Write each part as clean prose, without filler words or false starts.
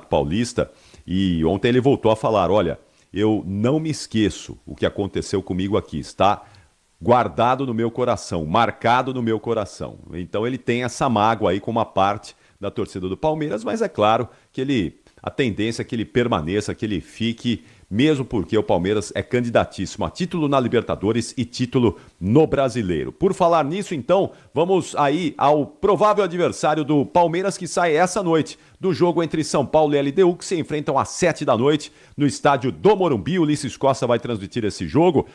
Paulista, e ontem ele voltou a falar, olha, eu não me esqueço o que aconteceu comigo aqui, está guardado no meu coração, marcado no meu coração. Então ele tem essa mágoa aí com uma parte da torcida do Palmeiras, mas é claro que a tendência é que ele permaneça, que ele fique, mesmo porque o Palmeiras é candidatíssimo a título na Libertadores e título no Brasileiro. Por falar nisso, então, vamos aí ao provável adversário do Palmeiras que sai essa noite do jogo entre São Paulo e LDU, que se enfrentam às 7 da noite no estádio do Morumbi. O Ulisses Costa vai transmitir esse jogo.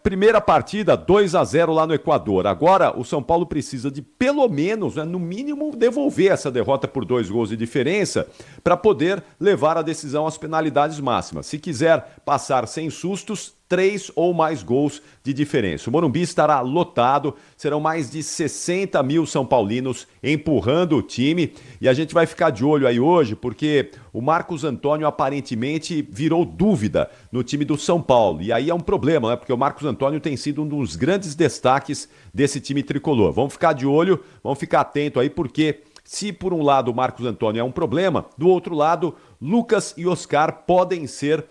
Primeira partida, 2-0 lá no Equador. Agora, o São Paulo precisa de, pelo menos, no mínimo, devolver essa derrota por 2 gols de diferença para poder levar a decisão às penalidades máximas. Se quiser passar sem sustos, 3 ou mais gols de diferença. O Morumbi estará lotado, serão mais de 60 mil São Paulinos empurrando o time, e a gente vai ficar de olho aí hoje, porque o Marcos Antônio aparentemente virou dúvida no time do São Paulo, e aí é um problema, né? Porque o Marcos Antônio tem sido um dos grandes destaques desse time tricolor. Vamos ficar de olho, vamos ficar atento aí, porque se por um lado o Marcos Antônio é um problema, do outro lado, Lucas e Oscar podem ser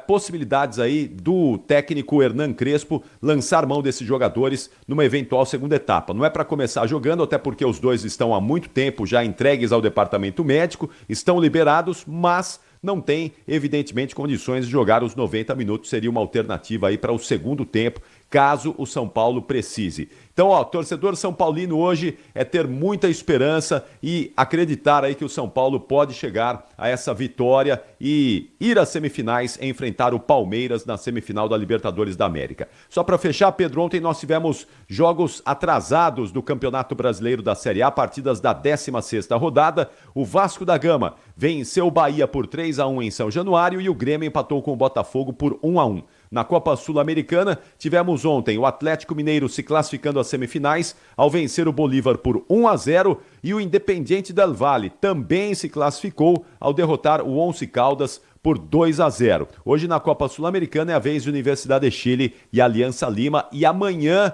possibilidades aí do técnico Hernan Crespo lançar mão desses jogadores numa eventual segunda etapa. Não é para começar jogando, até porque os dois estão há muito tempo já entregues ao departamento médico, estão liberados, mas não tem, evidentemente, condições de jogar os 90 minutos. Seria uma alternativa aí para o segundo tempo, caso o São Paulo precise. Então, torcedor São Paulino hoje é ter muita esperança e acreditar aí que o São Paulo pode chegar a essa vitória e ir às semifinais e enfrentar o Palmeiras na semifinal da Libertadores da América. Só para fechar, Pedro, ontem nós tivemos jogos atrasados do Campeonato Brasileiro da Série A, partidas da 16ª rodada. O Vasco da Gama venceu o Bahia por 3-1 em São Januário e o Grêmio empatou com o Botafogo por 1-1. Na Copa Sul-Americana, tivemos ontem o Atlético Mineiro se classificando às semifinais ao vencer o Bolívar por 1-0 e o Independiente del Valle também se classificou ao derrotar o Once Caldas por 2-0. Hoje na Copa Sul-Americana é a vez de Universidade de Chile e Aliança Lima, e amanhã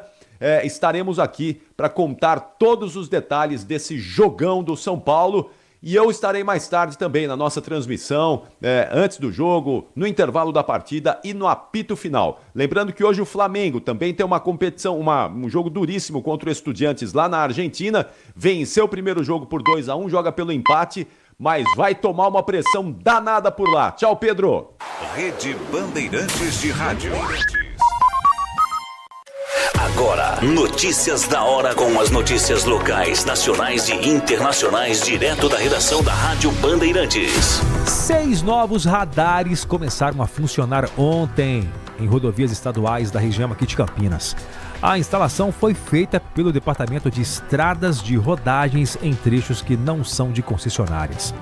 estaremos aqui para contar todos os detalhes desse jogão do São Paulo. E eu estarei mais tarde também na nossa transmissão, antes do jogo, no intervalo da partida e no apito final. Lembrando que hoje o Flamengo também tem uma competição, um jogo duríssimo contra o Estudiantes lá na Argentina. Venceu o primeiro jogo por 2-1, joga pelo empate, mas vai tomar uma pressão danada por lá. Tchau, Pedro. Rede Bandeirantes de Rádio. Agora, notícias da hora com as notícias locais, nacionais e internacionais, direto da redação da Rádio Bandeirantes. 6 novos radares começaram a funcionar ontem em rodovias estaduais da região aqui de Campinas. A instalação foi feita pelo Departamento de Estradas de Rodagens em trechos que não são de concessionárias.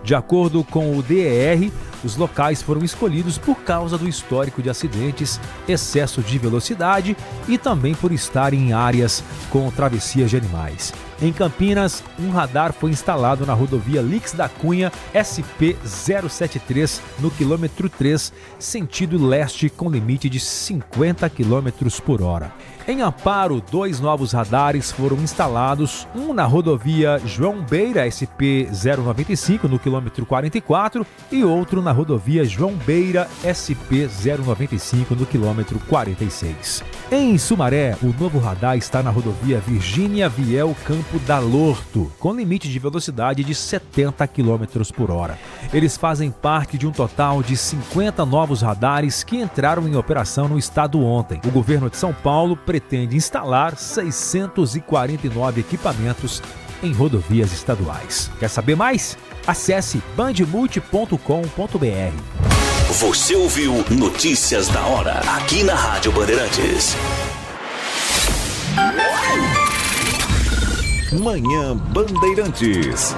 De acordo com o DER, os locais foram escolhidos por causa do histórico de acidentes, excesso de velocidade e também por estar em áreas com travessias de animais. Em Campinas, um radar foi instalado na rodovia Lix da Cunha SP-073, no quilômetro 3, sentido leste, com limite de 50 km por hora. Em Amparo, 2 novos radares foram instalados, um na rodovia João Beira SP-095, no quilômetro 44, e outro na rodovia João Beira SP-095, no quilômetro 46. Em Sumaré, o novo radar está na rodovia Virgínia Viel Campo da Lorto, com limite de velocidade de 70 km por hora. Eles fazem parte de um total de 50 novos radares que entraram em operação no estado ontem. O governo de São Paulo pretende instalar 649 equipamentos em rodovias estaduais. Quer saber mais? Acesse bandmulti.com.br. Você ouviu Notícias da Hora, aqui na Rádio Bandeirantes. Manhã Bandeirantes.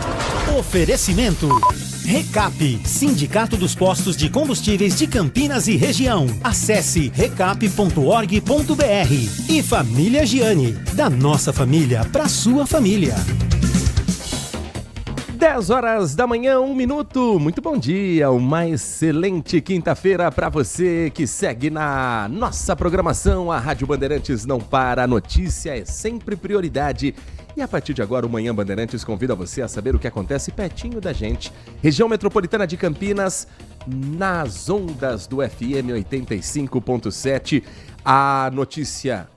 Oferecimento Recap, Sindicato dos Postos de Combustíveis de Campinas e Região. Acesse recap.org.br. E Família Giani, da nossa família para sua família. 10 horas da manhã, 1 minuto. Muito bom dia, uma excelente quinta-feira para você que segue na nossa programação. A Rádio Bandeirantes não para, a notícia é sempre prioridade. E a partir de agora, o Manhã Bandeirantes convida você a saber o que acontece pertinho da gente. Região metropolitana de Campinas, nas ondas do FM 85.7. A notícia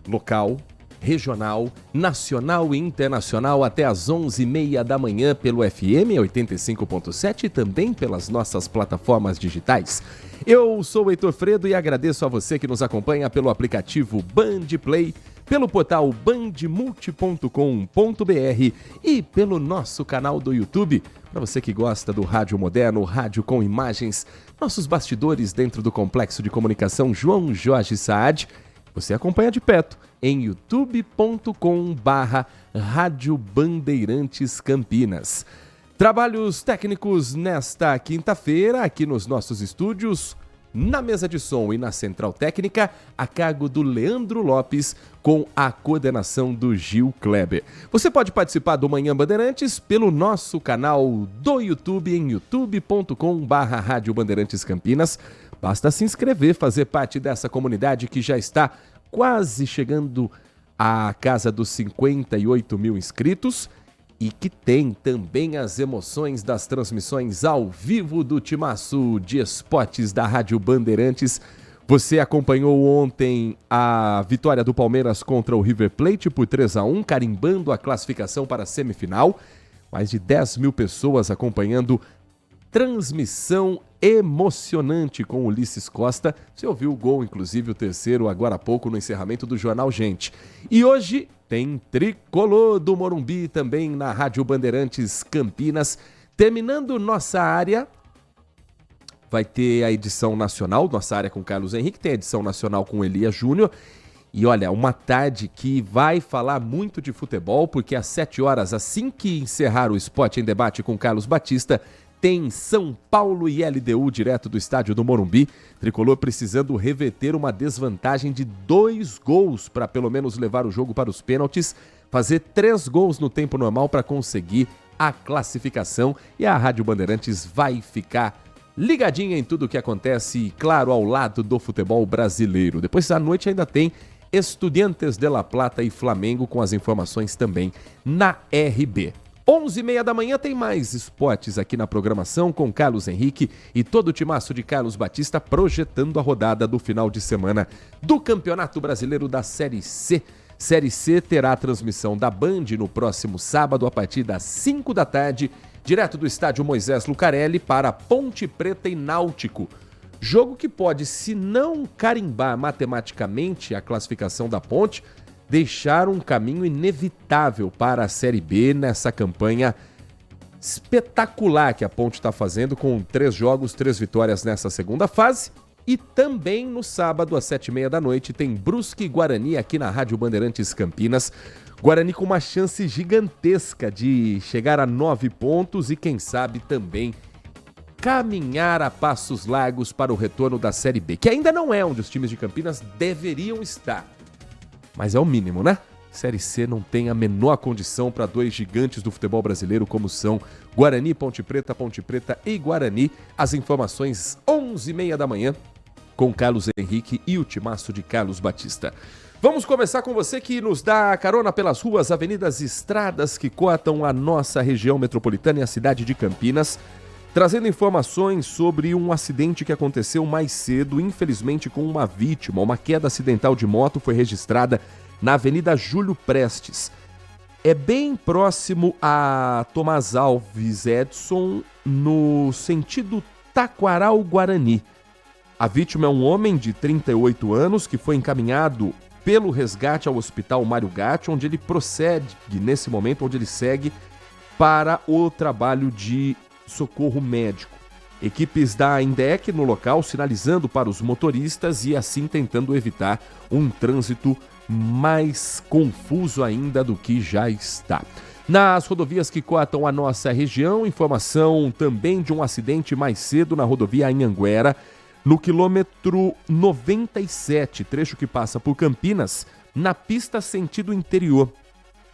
local, regional, nacional e internacional até às 11h30 da manhã pelo FM 85.7 e também pelas nossas plataformas digitais. Eu sou o Heitor Fredo e agradeço a você que nos acompanha pelo aplicativo Band Play, pelo portal bandmulti.com.br e pelo nosso canal do YouTube. Para você que gosta do rádio moderno, rádio com imagens, nossos bastidores dentro do Complexo de Comunicação João Jorge Saad, você acompanha de perto em youtube.com/Rádio Bandeirantes Campinas. Trabalhos técnicos nesta quinta-feira, aqui nos nossos estúdios, na mesa de som e na central técnica, a cargo do Leandro Lopes, com a coordenação do Gil Kleber. Você pode participar do Manhã Bandeirantes pelo nosso canal do YouTube, em youtube.com/Rádio Bandeirantes Campinas. Basta se inscrever, fazer parte dessa comunidade que já está quase chegando à casa dos 58 mil inscritos e que tem também as emoções das transmissões ao vivo do Timaço de Esportes da Rádio Bandeirantes. Você acompanhou ontem a vitória do Palmeiras contra o River Plate por 3-1, carimbando a classificação para a semifinal. Mais de 10 mil pessoas acompanhando transmissão emocionante com Ulisses Costa. Você ouviu o gol, inclusive o terceiro, agora há pouco no encerramento do Jornal Gente. E hoje tem Tricolor do Morumbi também na Rádio Bandeirantes Campinas. Terminando nossa área, vai ter a edição nacional, nossa área com Carlos Henrique, tem a edição nacional com Elias Júnior. E olha, uma tarde que vai falar muito de futebol, porque às 7 horas, assim que encerrar o Esporte em Debate com Carlos Batista, tem São Paulo e LDU direto do estádio do Morumbi. Tricolor precisando reverter uma desvantagem de 2 gols para pelo menos levar o jogo para os pênaltis, fazer 3 gols no tempo normal para conseguir a classificação. E a Rádio Bandeirantes vai ficar ligadinha em tudo o que acontece, claro, ao lado do futebol brasileiro. Depois à noite ainda tem Estudiantes de La Plata e Flamengo com as informações também na RB. 11h30 da manhã tem mais esportes aqui na programação com Carlos Henrique e todo o timaço de Carlos Batista projetando a rodada do final de semana do Campeonato Brasileiro da Série C. Série C terá a transmissão da Band no próximo sábado a partir das 5 da tarde, direto do estádio Moisés Lucarelli para Ponte Preta e Náutico. Jogo que pode, se não carimbar matematicamente a classificação da Ponte, deixar um caminho inevitável para a Série B nessa campanha espetacular que a Ponte está fazendo, com 3 jogos, 3 vitórias nessa segunda fase. E também no sábado, às 7h30 da noite, tem Brusque e Guarani aqui na Rádio Bandeirantes Campinas. Guarani com uma chance gigantesca de chegar a 9 pontos e, quem sabe, também caminhar a passos largos para o retorno da Série B, que ainda não é onde os times de Campinas deveriam estar. Mas é o mínimo, né? Série C não tem a menor condição para 2 gigantes do futebol brasileiro como são Guarani, Ponte Preta e Guarani. As informações 11h30 da manhã com Carlos Henrique e o timaço de Carlos Batista. Vamos começar com você que nos dá carona pelas ruas, avenidas e estradas que cortam a nossa região metropolitana e a cidade de Campinas, trazendo informações sobre um acidente que aconteceu mais cedo, infelizmente com uma vítima. Uma queda acidental de moto foi registrada na Avenida Júlio Prestes. É bem próximo a Tomás Alves Edson, no sentido Taquaral-Guarani. A vítima é um homem de 38 anos que foi encaminhado pelo resgate ao Hospital Mário Gatti, onde ele procede, nesse momento, onde ele segue para o trabalho de socorro médico. Equipes da INDEC no local sinalizando para os motoristas e assim tentando evitar um trânsito mais confuso ainda do que já está. Nas rodovias que cortam a nossa região, informação também de um acidente mais cedo na rodovia Anhanguera, no quilômetro 97, trecho que passa por Campinas, na pista sentido interior.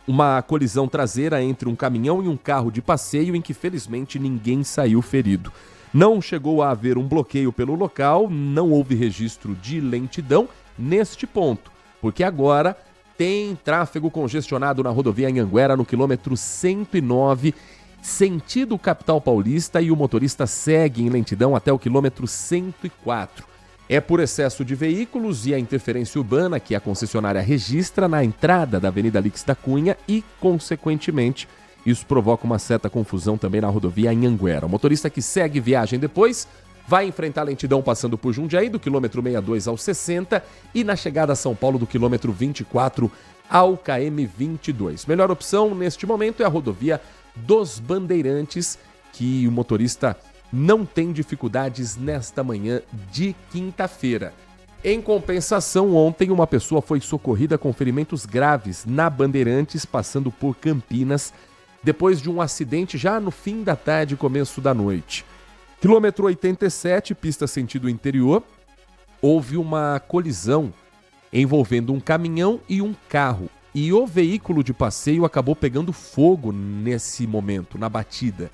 uma colisão traseira entre um caminhão e um carro de passeio em que felizmente ninguém saiu ferido. Não chegou a haver um bloqueio pelo local, não houve registro de lentidão neste ponto, porque agora tem tráfego congestionado na rodovia Anhanguera no quilômetro 109, sentido capital paulista, e o motorista segue em lentidão até o quilômetro 104. É por excesso de veículos e a interferência urbana que a concessionária registra na entrada da Avenida Alix da Cunha e, consequentemente, isso provoca uma certa confusão também na rodovia Anhanguera. O motorista que segue viagem depois vai enfrentar lentidão passando por Jundiaí, do quilômetro 62 ao 60, e na chegada a São Paulo, do quilômetro 24 ao km 22. Melhor opção neste momento é a rodovia dos Bandeirantes, que o motorista não tem dificuldades nesta manhã de quinta-feira. Em compensação, ontem uma pessoa foi socorrida com ferimentos graves na Bandeirantes, passando por Campinas, depois de um acidente já no fim da tarde e começo da noite. Quilômetro 87, pista sentido interior, houve uma colisão envolvendo um caminhão e um carro. E o veículo de passeio acabou pegando fogo nesse momento, na batida.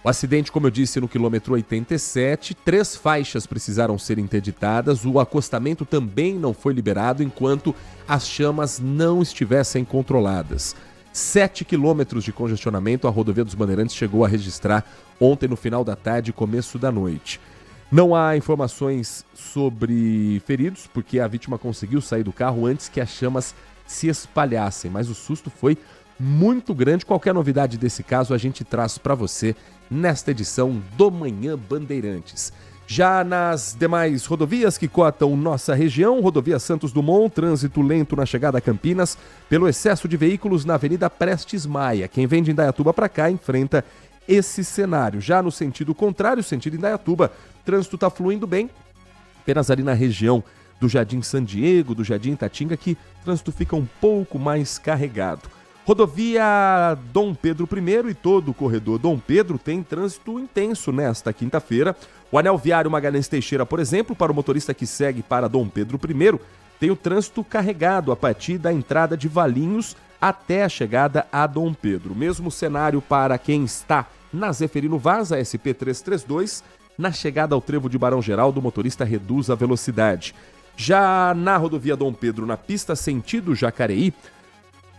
O acidente, como eu disse, no quilômetro 87, 3 faixas precisaram ser interditadas, o acostamento também não foi liberado enquanto as chamas não estivessem controladas. 7 quilômetros de congestionamento a rodovia dos Bandeirantes chegou a registrar ontem no final da tarde e começo da noite. Não há informações sobre feridos, porque a vítima conseguiu sair do carro antes que as chamas se espalhassem, mas o susto foi muito grande. Qualquer novidade desse caso a gente traz para você nesta edição do Manhã Bandeirantes. Já nas demais rodovias que cotam nossa região, rodovia Santos Dumont, trânsito lento na chegada a Campinas pelo excesso de veículos na Avenida Prestes Maia. Quem vem de Indaiatuba para cá enfrenta esse cenário. Já no sentido contrário, sentido Indaiatuba, trânsito está fluindo bem, apenas ali na região do Jardim San Diego, do Jardim Itatinga, que o trânsito fica um pouco mais carregado. Rodovia Dom Pedro I e todo o corredor Dom Pedro tem trânsito intenso nesta quinta-feira. O anel viário Magalhães Teixeira, por exemplo, para o motorista que segue para Dom Pedro I, tem o trânsito carregado a partir da entrada de Valinhos até a chegada a Dom Pedro. Mesmo cenário para quem está na Zeferino Vaz, a SP 332, na chegada ao trevo de Barão Geraldo, o motorista reduz a velocidade. Já na rodovia Dom Pedro, na pista sentido Jacareí,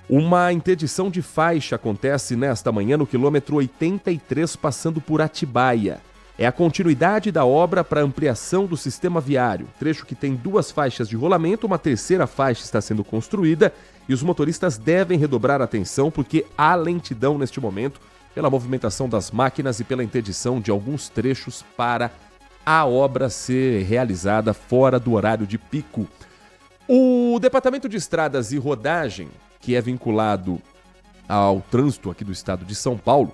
uma interdição de faixa acontece nesta manhã no quilômetro 83, passando por Atibaia. É a continuidade da obra para ampliação do sistema viário, trecho que tem 2 faixas de rolamento, uma terceira faixa está sendo construída e os motoristas devem redobrar a atenção porque há lentidão neste momento pela movimentação das máquinas e pela interdição de alguns trechos para a obra ser realizada fora do horário de pico. O Departamento de Estradas e Rodagem, que é vinculado ao trânsito aqui do estado de São Paulo,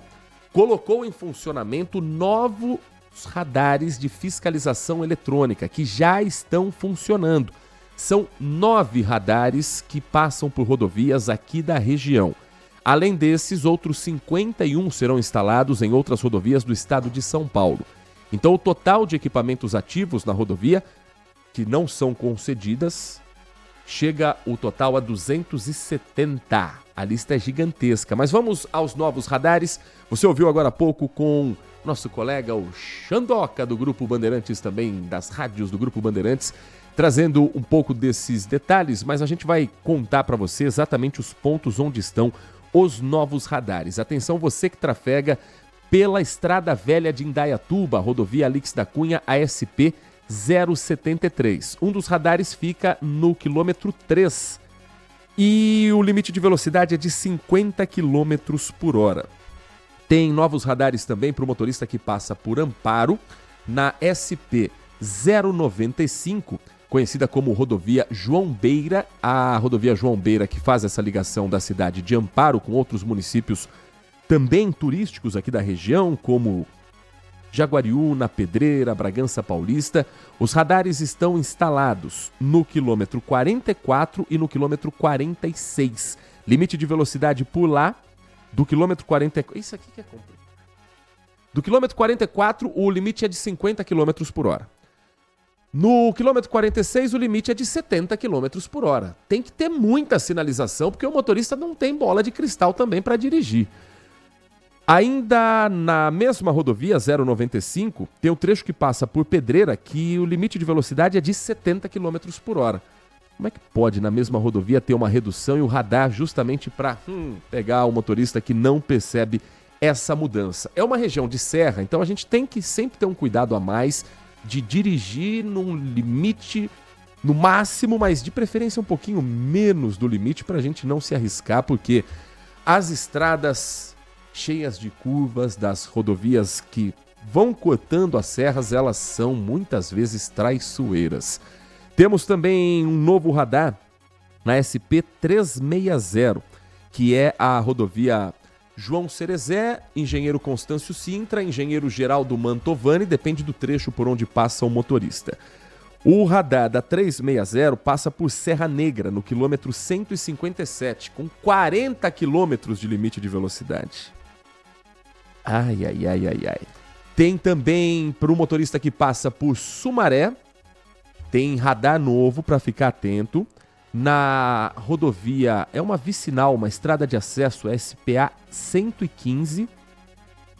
colocou em funcionamento novos radares de fiscalização eletrônica que já estão funcionando. São 9 radares que passam por rodovias aqui da região. Além desses, outros 51 serão instalados em outras rodovias do estado de São Paulo. Então, o total de equipamentos ativos na rodovia, que não são concedidas, chega o total a 270. A lista é gigantesca. Mas vamos aos novos radares. Você ouviu agora há pouco com nosso colega, o Xandoca, do Grupo Bandeirantes, também das rádios do Grupo Bandeirantes, trazendo um pouco desses detalhes, mas a gente vai contar para você exatamente os pontos onde estão os novos radares. Atenção, você que trafega pela Estrada Velha de Indaiatuba, rodovia Alix da Cunha, ASP 073. Um dos radares fica no quilômetro 3 e o limite de velocidade é de 50 km por hora. Tem novos radares também para o motorista que passa por Amparo, na SP 095, conhecida como rodovia João Beira, a rodovia João Beira que faz essa ligação da cidade de Amparo com outros municípios também turísticos aqui da região, como Jaguariúna, Pedreira, Bragança Paulista. Os radares estão instalados no quilômetro 44 e no quilômetro 46. Limite de velocidade por lá, do quilômetro 44... Isso aqui que é complicado. Do quilômetro 44, o limite é de 50 km por hora. No quilômetro 46, o limite é de 70 km por hora. Tem que ter muita sinalização, porque o motorista não tem bola de cristal também para dirigir. Ainda na mesma rodovia 095, tem o trecho que passa por Pedreira, que o limite de velocidade é de 70 km por hora. Como é que pode, na mesma rodovia, ter uma redução e o radar justamente para pegar o motorista que não percebe essa mudança? É uma região de serra, então a gente tem que sempre ter um cuidado a mais de dirigir num limite no máximo, mas de preferência um pouquinho menos do limite para a gente não se arriscar, porque as estradas cheias de curvas das rodovias que vão cortando as serras, elas são muitas vezes traiçoeiras. Temos também um novo radar na SP-360, que é a rodovia João Cerezé, Engenheiro Constâncio Sintra, Engenheiro Geraldo Mantovani, depende do trecho por onde passa o motorista. O radar da 360 passa por Serra Negra, no quilômetro 157, com 40 quilômetros de limite de velocidade. Ai. Tem também para o motorista que passa por Sumaré, tem radar novo para ficar atento. Na rodovia, é uma vicinal, uma estrada de acesso SPA 115,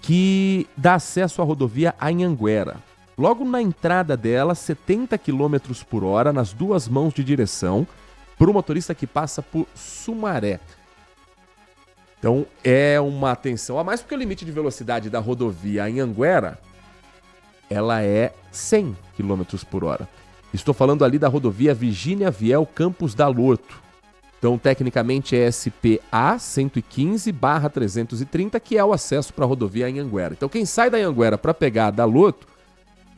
que dá acesso à rodovia Anhanguera. Logo na entrada dela, 70 km por hora nas duas mãos de direção, para o motorista que passa por Sumaré. Então é uma atenção a mais, porque o limite de velocidade da rodovia Anhanguera, ela é 100 km por hora. Estou falando ali da rodovia Virgínia Viel Campos da Lorto. Então, tecnicamente, é SPA 115/330, que é o acesso para a rodovia Anhanguera. Então, quem sai da Anhanguera para pegar a da Lorto,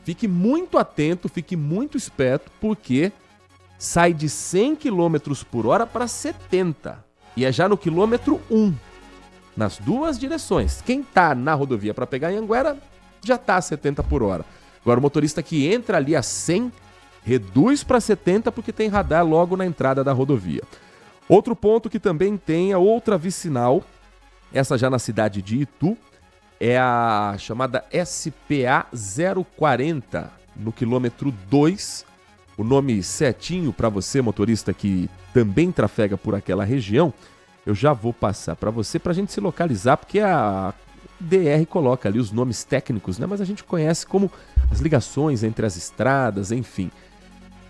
fique muito atento, fique muito esperto, porque sai de 100 km por hora para 70. E é já no quilômetro 1, nas duas direções. Quem está na rodovia para pegar a Anhanguera, já está a 70 por hora. Agora, o motorista que entra ali a 100, reduz para 70 porque tem radar logo na entrada da rodovia. Outro ponto que também tem a outra vicinal, essa já na cidade de Itu, é a chamada SPA 040, no quilômetro 2. O nome certinho para você, motorista que também trafega por aquela região, eu já vou passar para você, para a gente se localizar, porque a DR coloca ali os nomes técnicos, né? Mas a gente conhece como as ligações entre as estradas, enfim.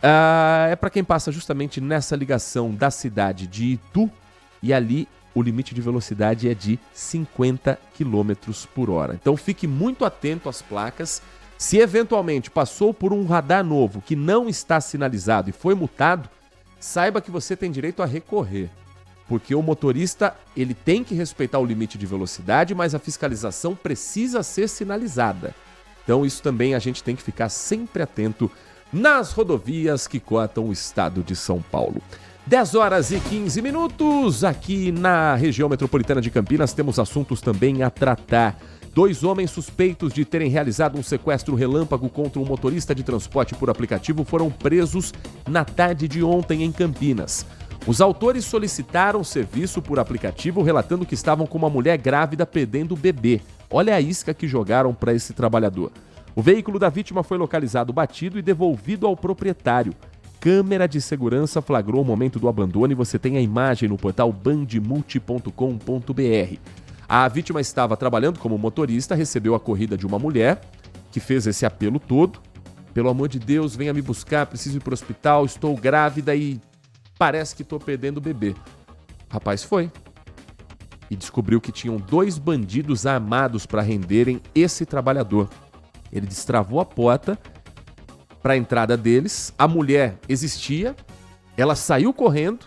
É para quem passa justamente nessa ligação da cidade de Itu, e ali o limite de velocidade é de 50 km por hora. Então fique muito atento às placas. Se eventualmente passou por um radar novo que não está sinalizado e foi multado, saiba que você tem direito a recorrer. Porque o motorista, ele tem que respeitar o limite de velocidade, mas a fiscalização precisa ser sinalizada. Então isso também a gente tem que ficar sempre atento nas rodovias que cortam o estado de São Paulo. 10h15, aqui na região metropolitana de Campinas temos assuntos também a tratar. 2 homens suspeitos de terem realizado um sequestro relâmpago contra um motorista de transporte por aplicativo foram presos na tarde de ontem em Campinas. Os autores solicitaram serviço por aplicativo relatando que estavam com uma mulher grávida perdendo o bebê. Olha a isca que jogaram para esse trabalhador. O veículo da vítima foi localizado batido e devolvido ao proprietário. Câmera de segurança flagrou o momento do abandono e você tem a imagem no portal bandmulti.com.br. A vítima estava trabalhando como motorista, recebeu a corrida de uma mulher que fez esse apelo todo. Pelo amor de Deus, venha me buscar, preciso ir para o hospital, estou grávida e parece que estou perdendo o bebê. O rapaz foi e descobriu que tinham 2 bandidos armados para renderem esse trabalhador. Ele destravou a porta para a entrada deles, a mulher existia, ela saiu correndo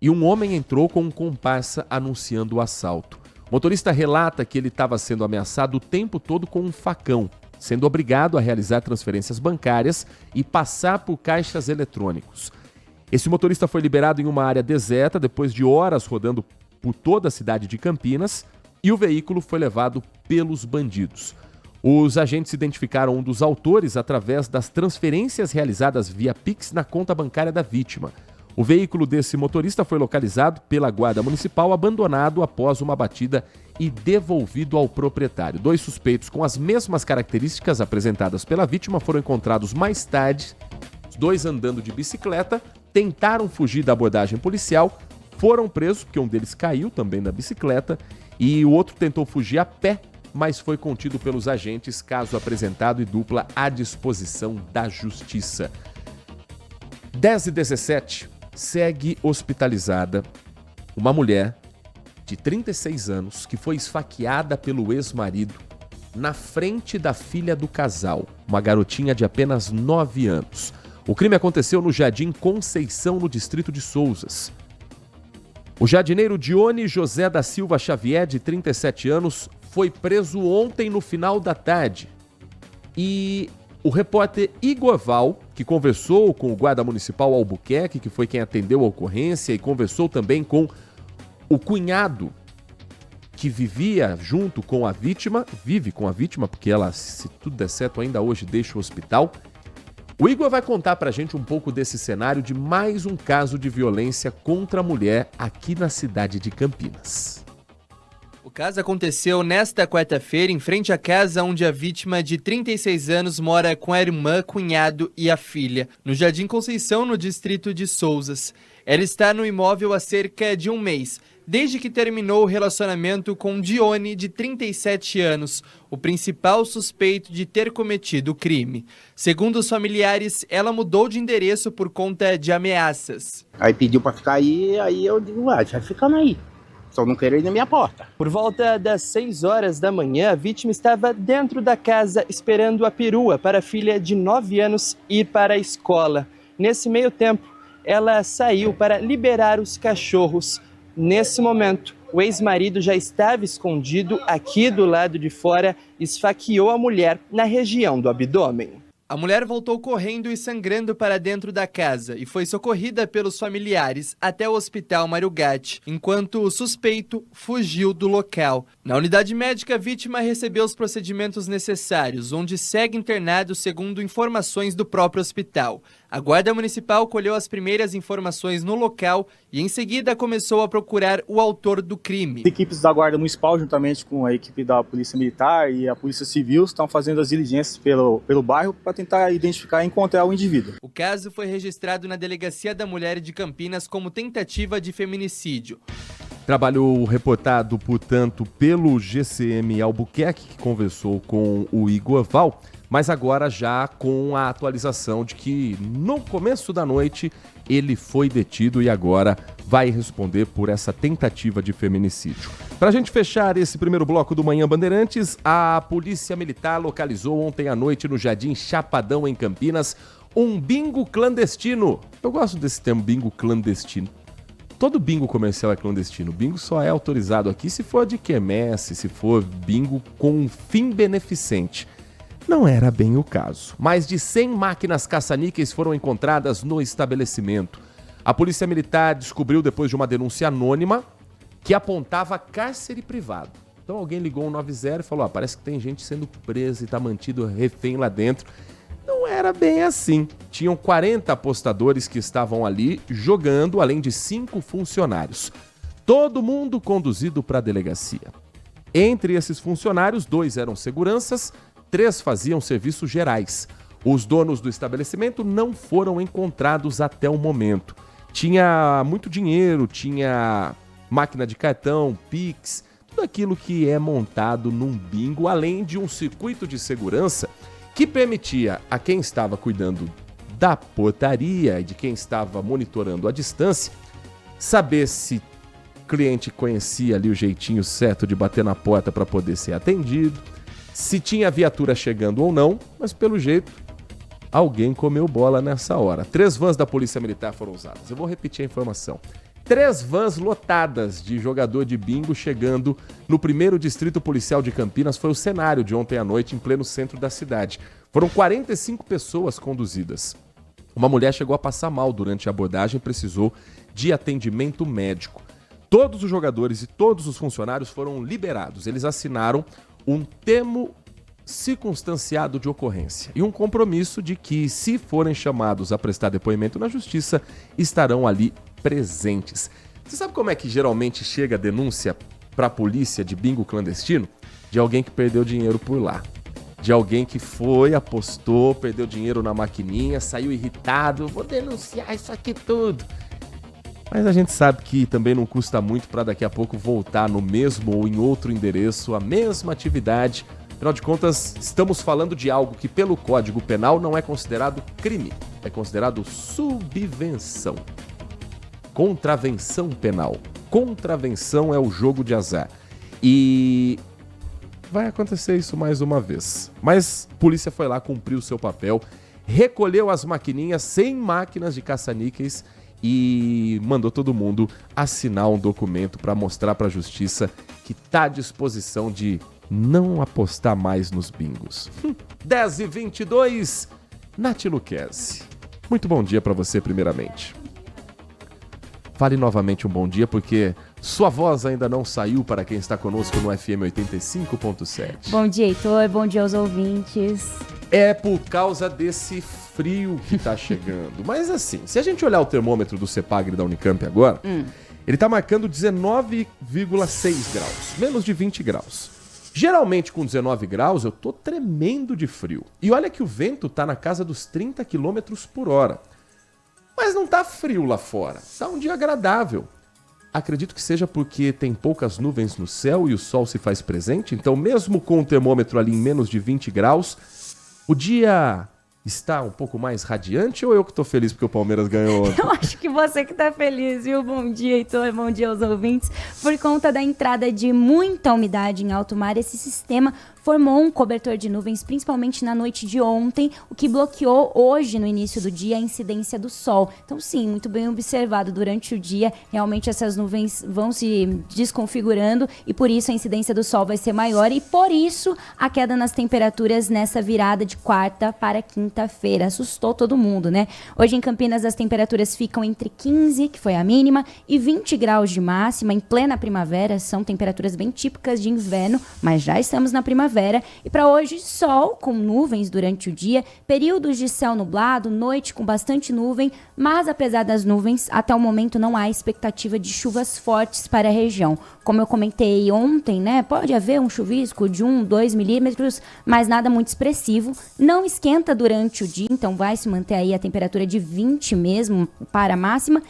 e um homem entrou com um comparsa anunciando o assalto. O motorista relata que ele estava sendo ameaçado o tempo todo com um facão, sendo obrigado a realizar transferências bancárias e passar por caixas eletrônicos. Esse motorista foi liberado em uma área deserta depois de horas rodando por toda a cidade de Campinas e o veículo foi levado pelos bandidos. Os agentes identificaram um dos autores através das transferências realizadas via Pix na conta bancária da vítima. O veículo desse motorista foi localizado pela Guarda Municipal, abandonado após uma batida e devolvido ao proprietário. 2 suspeitos com as mesmas características apresentadas pela vítima foram encontrados mais tarde, os 2 andando de bicicleta, tentaram fugir da abordagem policial, foram presos, porque um deles caiu também da bicicleta, e o outro tentou fugir a pé, mas foi contido pelos agentes, caso apresentado e dupla à disposição da Justiça. 10h17, segue hospitalizada uma mulher de 36 anos que foi esfaqueada pelo ex-marido na frente da filha do casal, uma garotinha de apenas 9 anos. O crime aconteceu no Jardim Conceição, no distrito de Souzas. O jardineiro Dione José da Silva Xavier, de 37 anos, foi preso ontem no final da tarde. E o repórter Igor Val, que conversou com o guarda municipal Albuquerque, que foi quem atendeu a ocorrência, e conversou também com o cunhado que vivia junto com a vítima, vive com a vítima, porque ela, se tudo der certo, ainda hoje deixa o hospital. O Igor vai contar pra gente um pouco desse cenário de mais um caso de violência contra a mulher aqui na cidade de Campinas. O caso aconteceu nesta quarta-feira em frente à casa onde a vítima de 36 anos mora com a irmã, cunhado e a filha, no Jardim Conceição, no distrito de Souzas. Ela está no imóvel há cerca de um mês, desde que terminou o relacionamento com Dione, de 37 anos, o principal suspeito de ter cometido o crime. Segundo os familiares, ela mudou de endereço por conta de ameaças. Aí pediu pra ficar aí eu digo, vai ficando aí. Só não quero ir na minha porta. Por volta das 6 horas da manhã, a vítima estava dentro da casa esperando a perua para a filha de 9 anos ir para a escola. Nesse meio tempo, ela saiu para liberar os cachorros. Nesse momento, o ex-marido já estava escondido aqui do lado de fora e esfaqueou a mulher na região do abdômen. A mulher voltou correndo e sangrando para dentro da casa e foi socorrida pelos familiares até o hospital Mário Gatti, enquanto o suspeito fugiu do local. Na unidade médica, a vítima recebeu os procedimentos necessários, onde segue internado segundo informações do próprio hospital. A Guarda Municipal colheu as primeiras informações no local e em seguida começou a procurar o autor do crime. As equipes da Guarda Municipal, juntamente com a equipe da Polícia Militar e a Polícia Civil, estão fazendo as diligências pelo bairro para tentar identificar e encontrar o indivíduo. O caso foi registrado na Delegacia da Mulher de Campinas como tentativa de feminicídio. Trabalho reportado, portanto, pelo GCM Albuquerque, que conversou com o Igor Val, mas agora já com a atualização de que no começo da noite ele foi detido e agora vai responder por essa tentativa de feminicídio. Para a gente fechar esse primeiro bloco do Manhã Bandeirantes, a Polícia Militar localizou ontem à noite no Jardim Chapadão, em Campinas, um bingo clandestino. Eu gosto desse termo, bingo clandestino. Todo bingo comercial é clandestino. O bingo só é autorizado aqui se for de quermesse, se for bingo com um fim beneficente. Não era bem o caso. Mais de 100 máquinas caça-níqueis foram encontradas no estabelecimento. A Polícia Militar descobriu, depois de uma denúncia anônima, que apontava cárcere privado. Então alguém ligou 190 e falou, parece que tem gente sendo presa e está mantido refém lá dentro. Não era bem assim. Tinham 40 apostadores que estavam ali jogando, além de 5 funcionários. Todo mundo conduzido para a delegacia. Entre esses funcionários, 2 eram seguranças, 3 faziam serviços gerais. Os donos do estabelecimento não foram encontrados até o momento. Tinha muito dinheiro, tinha máquina de cartão, Pix, tudo aquilo que é montado num bingo, além de um circuito de segurança que permitia a quem estava cuidando da portaria e de quem estava monitorando a distância saber se o cliente conhecia ali o jeitinho certo de bater na porta para poder ser atendido, se tinha viatura chegando ou não, mas pelo jeito alguém comeu bola nessa hora. 3 vans da Polícia Militar foram usadas. Eu vou repetir a informação. 3 vans lotadas de jogador de bingo chegando no 1º Distrito Policial de Campinas. Foi o cenário de ontem à noite em pleno centro da cidade. Foram 45 pessoas conduzidas. Uma mulher chegou a passar mal durante a abordagem e precisou de atendimento médico. Todos os jogadores e todos os funcionários foram liberados. Eles assinaram um termo circunstanciado de ocorrência e um compromisso de que, se forem chamados a prestar depoimento na justiça, estarão ali presentes. Você sabe como é que geralmente chega a denúncia para a polícia de bingo clandestino? De alguém que perdeu dinheiro por lá. De alguém que foi, apostou, perdeu dinheiro na maquininha, saiu irritado, vou denunciar isso aqui tudo. Mas a gente sabe que também não custa muito para daqui a pouco voltar no mesmo ou em outro endereço, a mesma atividade. Afinal de contas, estamos falando de algo que pelo Código Penal não é considerado crime, é considerado subvenção. Contravenção penal. Contravenção é o jogo de azar. E vai acontecer isso mais uma vez. Mas a polícia foi lá, cumpriu o seu papel, recolheu as maquininhas, 100 máquinas de caça-níqueis e mandou todo mundo assinar um documento para mostrar para a justiça que está à disposição de não apostar mais nos bingos. 10h22, Nath Luquezzi. Muito bom dia para você, primeiramente. Fale novamente um bom dia, porque sua voz ainda não saiu para quem está conosco no FM 85.7. Bom dia, Heitor. Bom dia aos ouvintes. É por causa desse frio que tá chegando. Mas assim, se a gente olhar o termômetro do CEPAGRE da Unicamp agora, ele tá marcando 19,6 graus, menos de 20 graus. Geralmente com 19 graus eu tô tremendo de frio. E olha que o vento tá na casa dos 30 km por hora. Mas não tá frio lá fora, tá um dia agradável. Acredito que seja porque tem poucas nuvens no céu e o sol se faz presente, então mesmo com o termômetro ali em menos de 20 graus, o dia está um pouco mais radiante ou eu que tô feliz porque o Palmeiras ganhou ontem? Eu acho que você que tá feliz, viu? Bom dia, Heitor. Bom dia aos ouvintes. Por conta da entrada de muita umidade em alto mar, esse sistema formou um cobertor de nuvens, principalmente na noite de ontem, o que bloqueou hoje, no início do dia, a incidência do sol. Então, sim, muito bem observado. Durante o dia, realmente essas nuvens vão se desconfigurando e por isso a incidência do sol vai ser maior e por isso a queda nas temperaturas nessa virada de quarta para quinta-feira. Assustou todo mundo, né? Hoje em Campinas as temperaturas ficam entre 15, que foi a mínima, e 20 graus de máxima em plena primavera. São temperaturas bem típicas de inverno, mas já estamos na primavera. E para hoje, sol com nuvens durante o dia, períodos de céu nublado, noite com bastante nuvem, mas apesar das nuvens, até o momento não há expectativa de chuvas fortes para a região. Como eu comentei ontem, né, pode haver um chuvisco de 1-2 milímetros, mas nada muito expressivo. Não esquenta durante o dia, então vai se manter aí a temperatura de 20 mesmo para a máxima.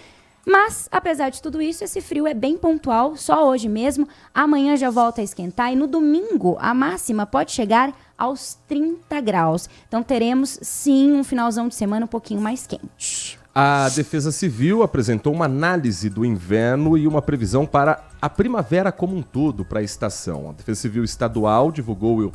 Mas, apesar de tudo isso, esse frio é bem pontual, só hoje mesmo. Amanhã já volta a esquentar e no domingo a máxima pode chegar aos 30 graus. Então teremos, sim, um finalzão de semana um pouquinho mais quente. A Defesa Civil apresentou uma análise do inverno e uma previsão para a primavera como um todo para a estação. A Defesa Civil Estadual divulgou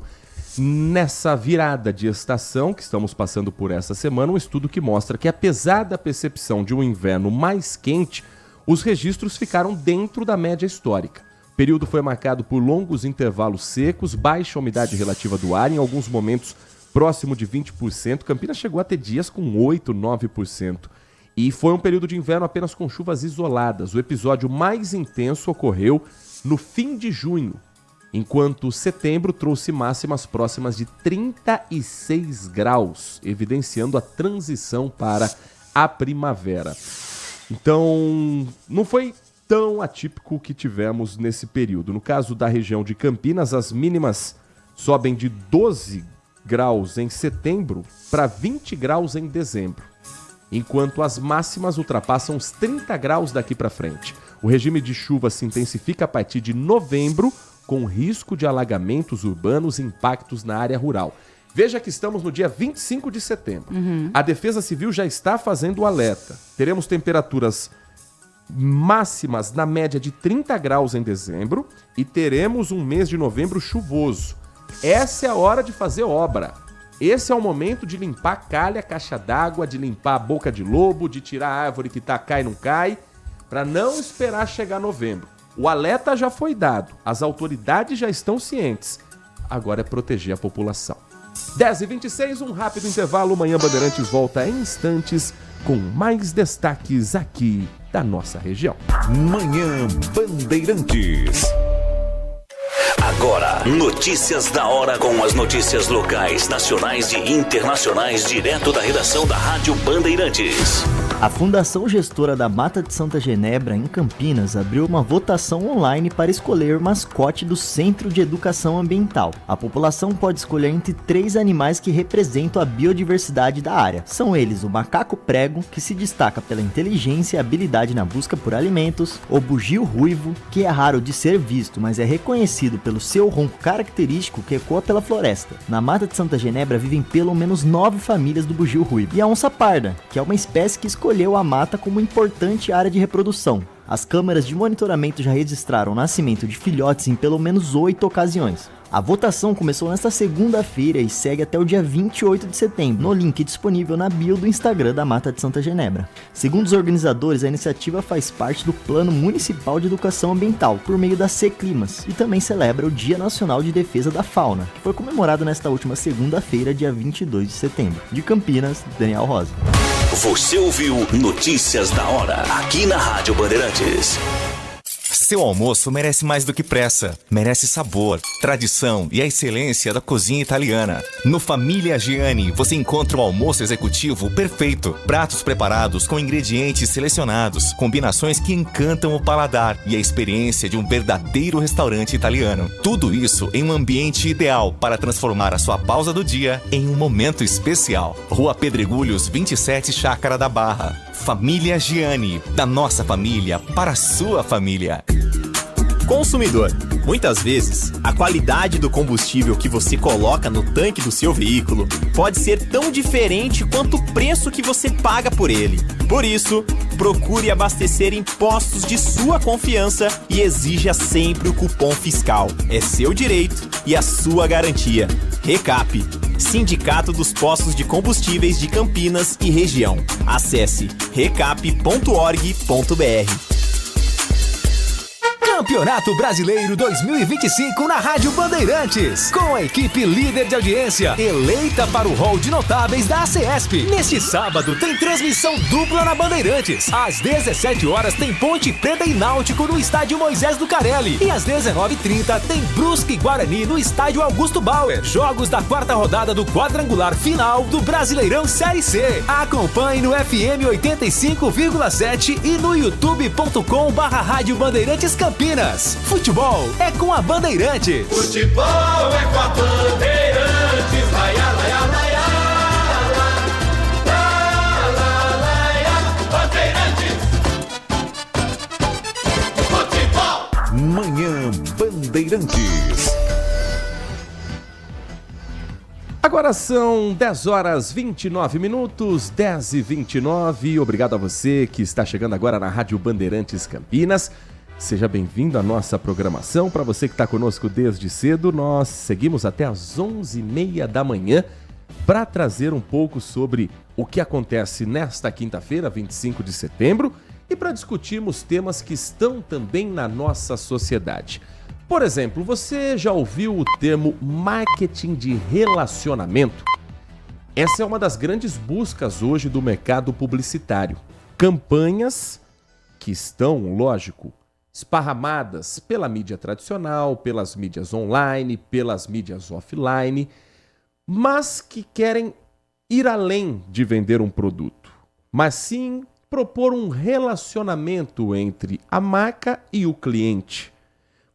nessa virada de estação que estamos passando por essa semana, um estudo que mostra que, apesar da percepção de um inverno mais quente, os registros ficaram dentro da média histórica. O período foi marcado por longos intervalos secos, baixa umidade relativa do ar, em alguns momentos próximo de 20%. Campinas chegou a ter dias com 8%, 9%. E foi um período de inverno apenas com chuvas isoladas. O episódio mais intenso ocorreu no fim de junho, enquanto setembro trouxe máximas próximas de 36 graus, evidenciando a transição para a primavera. Então, não foi tão atípico o que tivemos nesse período. No caso da região de Campinas, as mínimas sobem de 12 graus em setembro para 20 graus em dezembro, enquanto as máximas ultrapassam os 30 graus daqui para frente. O regime de chuva se intensifica a partir de novembro, com risco de alagamentos urbanos e impactos na área rural. Veja que estamos no dia 25 de setembro. A Defesa Civil já está fazendo o alerta. Teremos temperaturas máximas na média de 30 graus em dezembro e teremos um mês de novembro chuvoso. Essa é a hora de fazer obra. Esse é o momento de limpar calha, caixa d'água, de limpar a boca de lobo, de tirar a árvore que tá cai e não cai, para não esperar chegar novembro. O alerta já foi dado, as autoridades já estão cientes. Agora é proteger a população. 10h26, um rápido intervalo. Manhã Bandeirantes volta em instantes com mais destaques aqui da nossa região. Manhã Bandeirantes. Agora, notícias da hora com as notícias locais, nacionais e internacionais, direto da redação da Rádio Bandeirantes. A Fundação Gestora da Mata de Santa Genebra, em Campinas, abriu uma votação online para escolher o mascote do Centro de Educação Ambiental. A população pode escolher entre 3 animais que representam a biodiversidade da área. São eles o macaco prego, que se destaca pela inteligência e habilidade na busca por alimentos, o bugio ruivo, que é raro de ser visto, mas é reconhecido pelo seu ronco característico que ecoa pela floresta. Na Mata de Santa Genebra vivem pelo menos 9 famílias do bugio ruivo. E a onça parda, que é uma espécie que escolheu a mata como importante área de reprodução. As câmeras de monitoramento já registraram o nascimento de filhotes em pelo menos 8 ocasiões. A votação começou nesta segunda-feira e segue até o dia 28 de setembro, no link disponível na bio do Instagram da Mata de Santa Genebra. Segundo os organizadores, a iniciativa faz parte do Plano Municipal de Educação Ambiental, por meio da C-Climas, e também celebra o Dia Nacional de Defesa da Fauna, que foi comemorado nesta última segunda-feira, dia 22 de setembro. De Campinas, Daniel Rosa. Você ouviu Notícias da Hora, aqui na Rádio Bandeirantes. Seu almoço merece mais do que pressa. Merece sabor, tradição e a excelência da cozinha italiana. No Família Giani, você encontra o almoço executivo perfeito. Pratos preparados com ingredientes selecionados, combinações que encantam o paladar e a experiência de um verdadeiro restaurante italiano. Tudo isso em um ambiente ideal para transformar a sua pausa do dia em um momento especial. Rua Pedregulhos, 27, Chácara da Barra. Família Giani, da nossa família para a sua família. Consumidor, muitas vezes, a qualidade do combustível que você coloca no tanque do seu veículo pode ser tão diferente quanto o preço que você paga por ele. Por isso, procure abastecer em postos de sua confiança e exija sempre o cupom fiscal. É seu direito e a sua garantia. Recap, Sindicato dos Postos de Combustíveis de Campinas e Região. Acesse recap.org.br. Campeonato Brasileiro 2025 na Rádio Bandeirantes, com a equipe líder de audiência, eleita para o hall de notáveis da ACESP. Neste sábado tem transmissão dupla na Bandeirantes. Às 17 horas tem Ponte Preta e Náutico no estádio Moisés do Carelli. E às 19h30 tem Brusque e Guarani no estádio Augusto Bauer. Jogos da 4ª rodada do quadrangular final do Brasileirão Série C. Acompanhe no FM 85,7 e no youtube.com/Rádio Bandeirantes Campinas. Futebol é com a Bandeirantes. Futebol é com a Bandeirantes. Laia, laia, laia, laia, laia, Bandeirantes. Futebol. Manhã Bandeirantes. Agora são 10 horas 29 minutos, 10h29. Obrigado a você que está chegando agora na Rádio Bandeirantes Campinas. Seja bem-vindo à nossa programação. Para você que está conosco desde cedo, nós seguimos até às 11h30 da manhã para trazer um pouco sobre o que acontece nesta quinta-feira, 25 de setembro, e para discutirmos temas que estão também na nossa sociedade. Por exemplo, você já ouviu o termo marketing de relacionamento? Essa é uma das grandes buscas hoje do mercado publicitário. Campanhas que estão, lógico, esparramadas pela mídia tradicional, pelas mídias online, pelas mídias offline, mas que querem ir além de vender um produto, mas sim propor um relacionamento entre a marca e o cliente.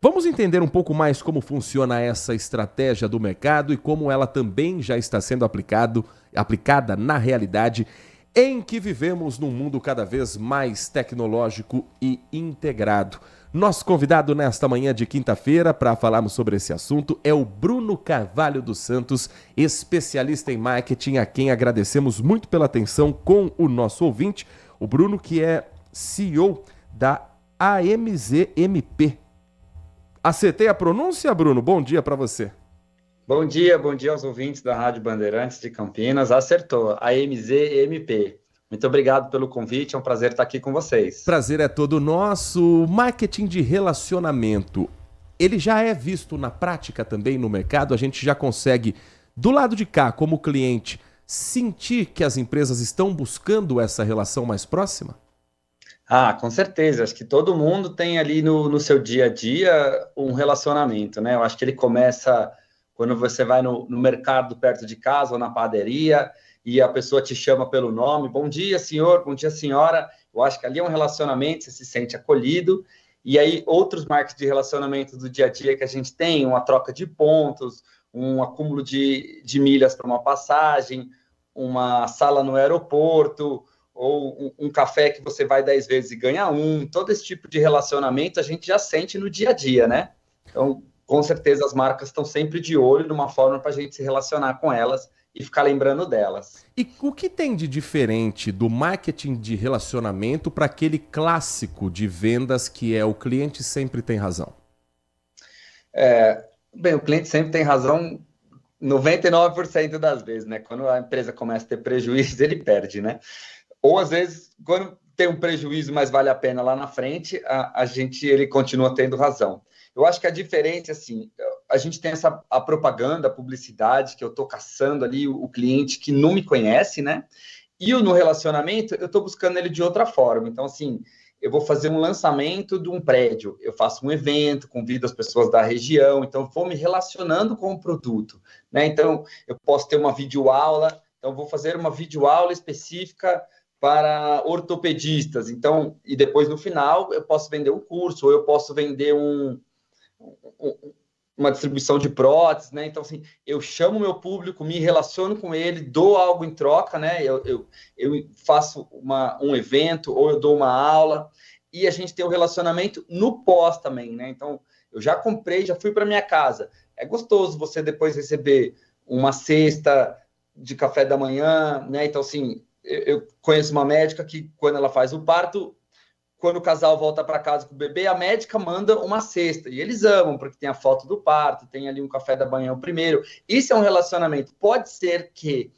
Vamos entender um pouco mais como funciona essa estratégia do mercado e como ela também já está sendo aplicada na realidade em que vivemos num mundo cada vez mais tecnológico e integrado. Nosso convidado nesta manhã de quinta-feira para falarmos sobre esse assunto é o Bruno Carvalho dos Santos, especialista em marketing, a quem agradecemos muito pela atenção com o nosso ouvinte. O Bruno, que é CEO da AMZMP. Acertei a pronúncia, Bruno? Bom dia para você. Bom dia aos ouvintes da Rádio Bandeirantes de Campinas. Acertou, a AMZMP. Muito obrigado pelo convite, é um prazer estar aqui com vocês. Prazer é todo nosso. Marketing de relacionamento, ele já é visto na prática também no mercado? A gente já consegue, do lado de cá, como cliente, sentir que as empresas estão buscando essa relação mais próxima? Ah, com certeza. Acho que todo mundo tem ali no seu dia a dia um relacionamento, né? Eu acho que ele começa quando você vai no mercado perto de casa ou na padaria e a pessoa te chama pelo nome. Bom dia, senhor. Bom dia, senhora. Eu acho que ali é um relacionamento, você se sente acolhido. E aí, outros marcos de relacionamento do dia a dia que a gente tem, uma troca de pontos, um acúmulo de milhas para uma passagem, uma sala no aeroporto, ou um café que você vai 10 vezes e ganha um. Todo esse tipo de relacionamento a gente já sente no dia a dia, né? Então, com certeza, as marcas estão sempre de olho numa forma para a gente se relacionar com elas e ficar lembrando delas. E o que tem de diferente do marketing de relacionamento para aquele clássico de vendas que é o cliente sempre tem razão? Bem, o cliente sempre tem razão 99% das vezes, né? Quando a empresa começa a ter prejuízo, ele perde, né? Ou às vezes, quando tem um prejuízo, mas vale a pena lá na frente, ele continua tendo razão. Eu acho que a diferença, assim, a gente tem a propaganda, a publicidade, que eu estou caçando ali o cliente que não me conhece, né? E no relacionamento, eu estou buscando ele de outra forma. Então, assim, eu vou fazer um lançamento de um prédio, eu faço um evento, convido as pessoas da região, então vou me relacionando com o produto, né? Então, eu posso ter uma videoaula, então vou fazer uma videoaula específica para ortopedistas, então, e depois no final eu posso vender um curso, ou eu posso vender uma distribuição de próteses, né? Então, assim, eu chamo meu público, me relaciono com ele, dou algo em troca, né? Eu faço um evento, ou eu dou uma aula, e a gente tem um relacionamento no pós também, né? Então, eu já comprei, já fui para minha casa. É gostoso você depois receber uma cesta de café da manhã, né? Então, assim, eu conheço uma médica que, quando ela faz o parto, quando o casal volta para casa com o bebê, a médica manda uma cesta. E eles amam, porque tem a foto do parto, tem ali um café da manhã o primeiro. Isso é um relacionamento. Pode ser que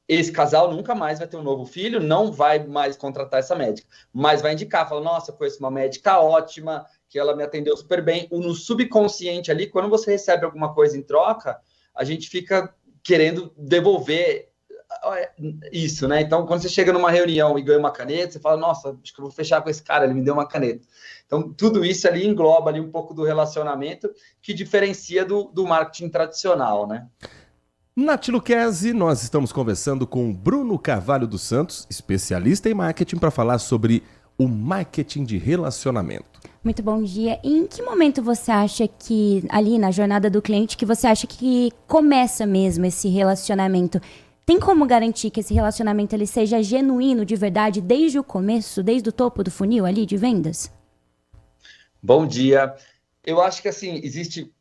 esse casal nunca mais vai ter um novo filho, não vai mais contratar essa médica, mas vai indicar, fala, nossa, eu conheço uma médica ótima, que ela me atendeu super bem. No subconsciente ali, quando você recebe alguma coisa em troca, a gente fica querendo devolver isso, né? Então, quando você chega numa reunião e ganha uma caneta, você fala, nossa, acho que eu vou fechar com esse cara, ele me deu uma caneta. Então, tudo isso ali engloba ali um pouco do relacionamento que diferencia do marketing tradicional, né? Na Tiluquese, nós estamos conversando com o Bruno Carvalho dos Santos, especialista em marketing, para falar sobre o marketing de relacionamento. Muito bom dia. Em que momento você acha que, ali na jornada do cliente, que você acha que começa mesmo esse relacionamento? Tem como garantir que esse relacionamento ele seja genuíno, de verdade, desde o começo, desde o topo do funil ali de vendas? Bom dia. Eu acho que, assim, existe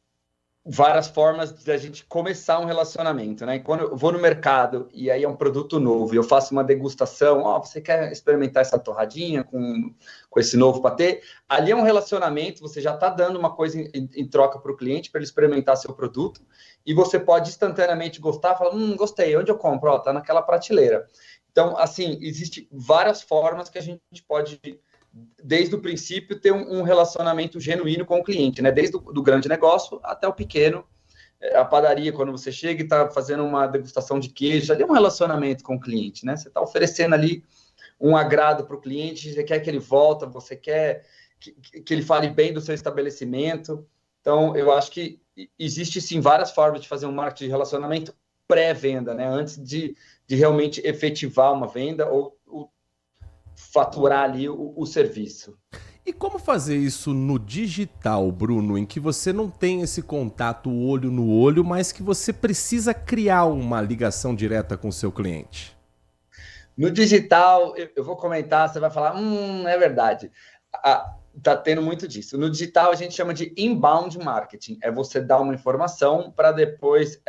várias formas de a gente começar um relacionamento, né? Quando eu vou no mercado e aí é um produto novo e eu faço uma degustação, você quer experimentar essa torradinha com esse novo patê? Ali é um relacionamento, você já está dando uma coisa em troca para o cliente, para ele experimentar seu produto, e você pode instantaneamente gostar, falar, gostei, onde eu compro? Tá naquela prateleira. Então, assim, existem várias formas que a gente pode, desde o princípio, ter um relacionamento genuíno com o cliente, né? Desde o grande negócio até o pequeno. A padaria, quando você chega e está fazendo uma degustação de queijo, ali é um relacionamento com o cliente, né? Você está oferecendo ali um agrado para o cliente, você quer que ele volta, você quer que ele fale bem do seu estabelecimento. Então, eu acho que existe, sim, várias formas de fazer um marketing de relacionamento pré-venda, né? Antes de realmente efetivar uma venda ou faturar ali o serviço. E como fazer isso no digital, Bruno, em que você não tem esse contato olho no olho, mas que você precisa criar uma ligação direta com o seu cliente? No digital, eu vou comentar, você vai falar, é verdade. Tá tendo muito disso. No digital, a gente chama de inbound marketing. É você dar uma informação para depois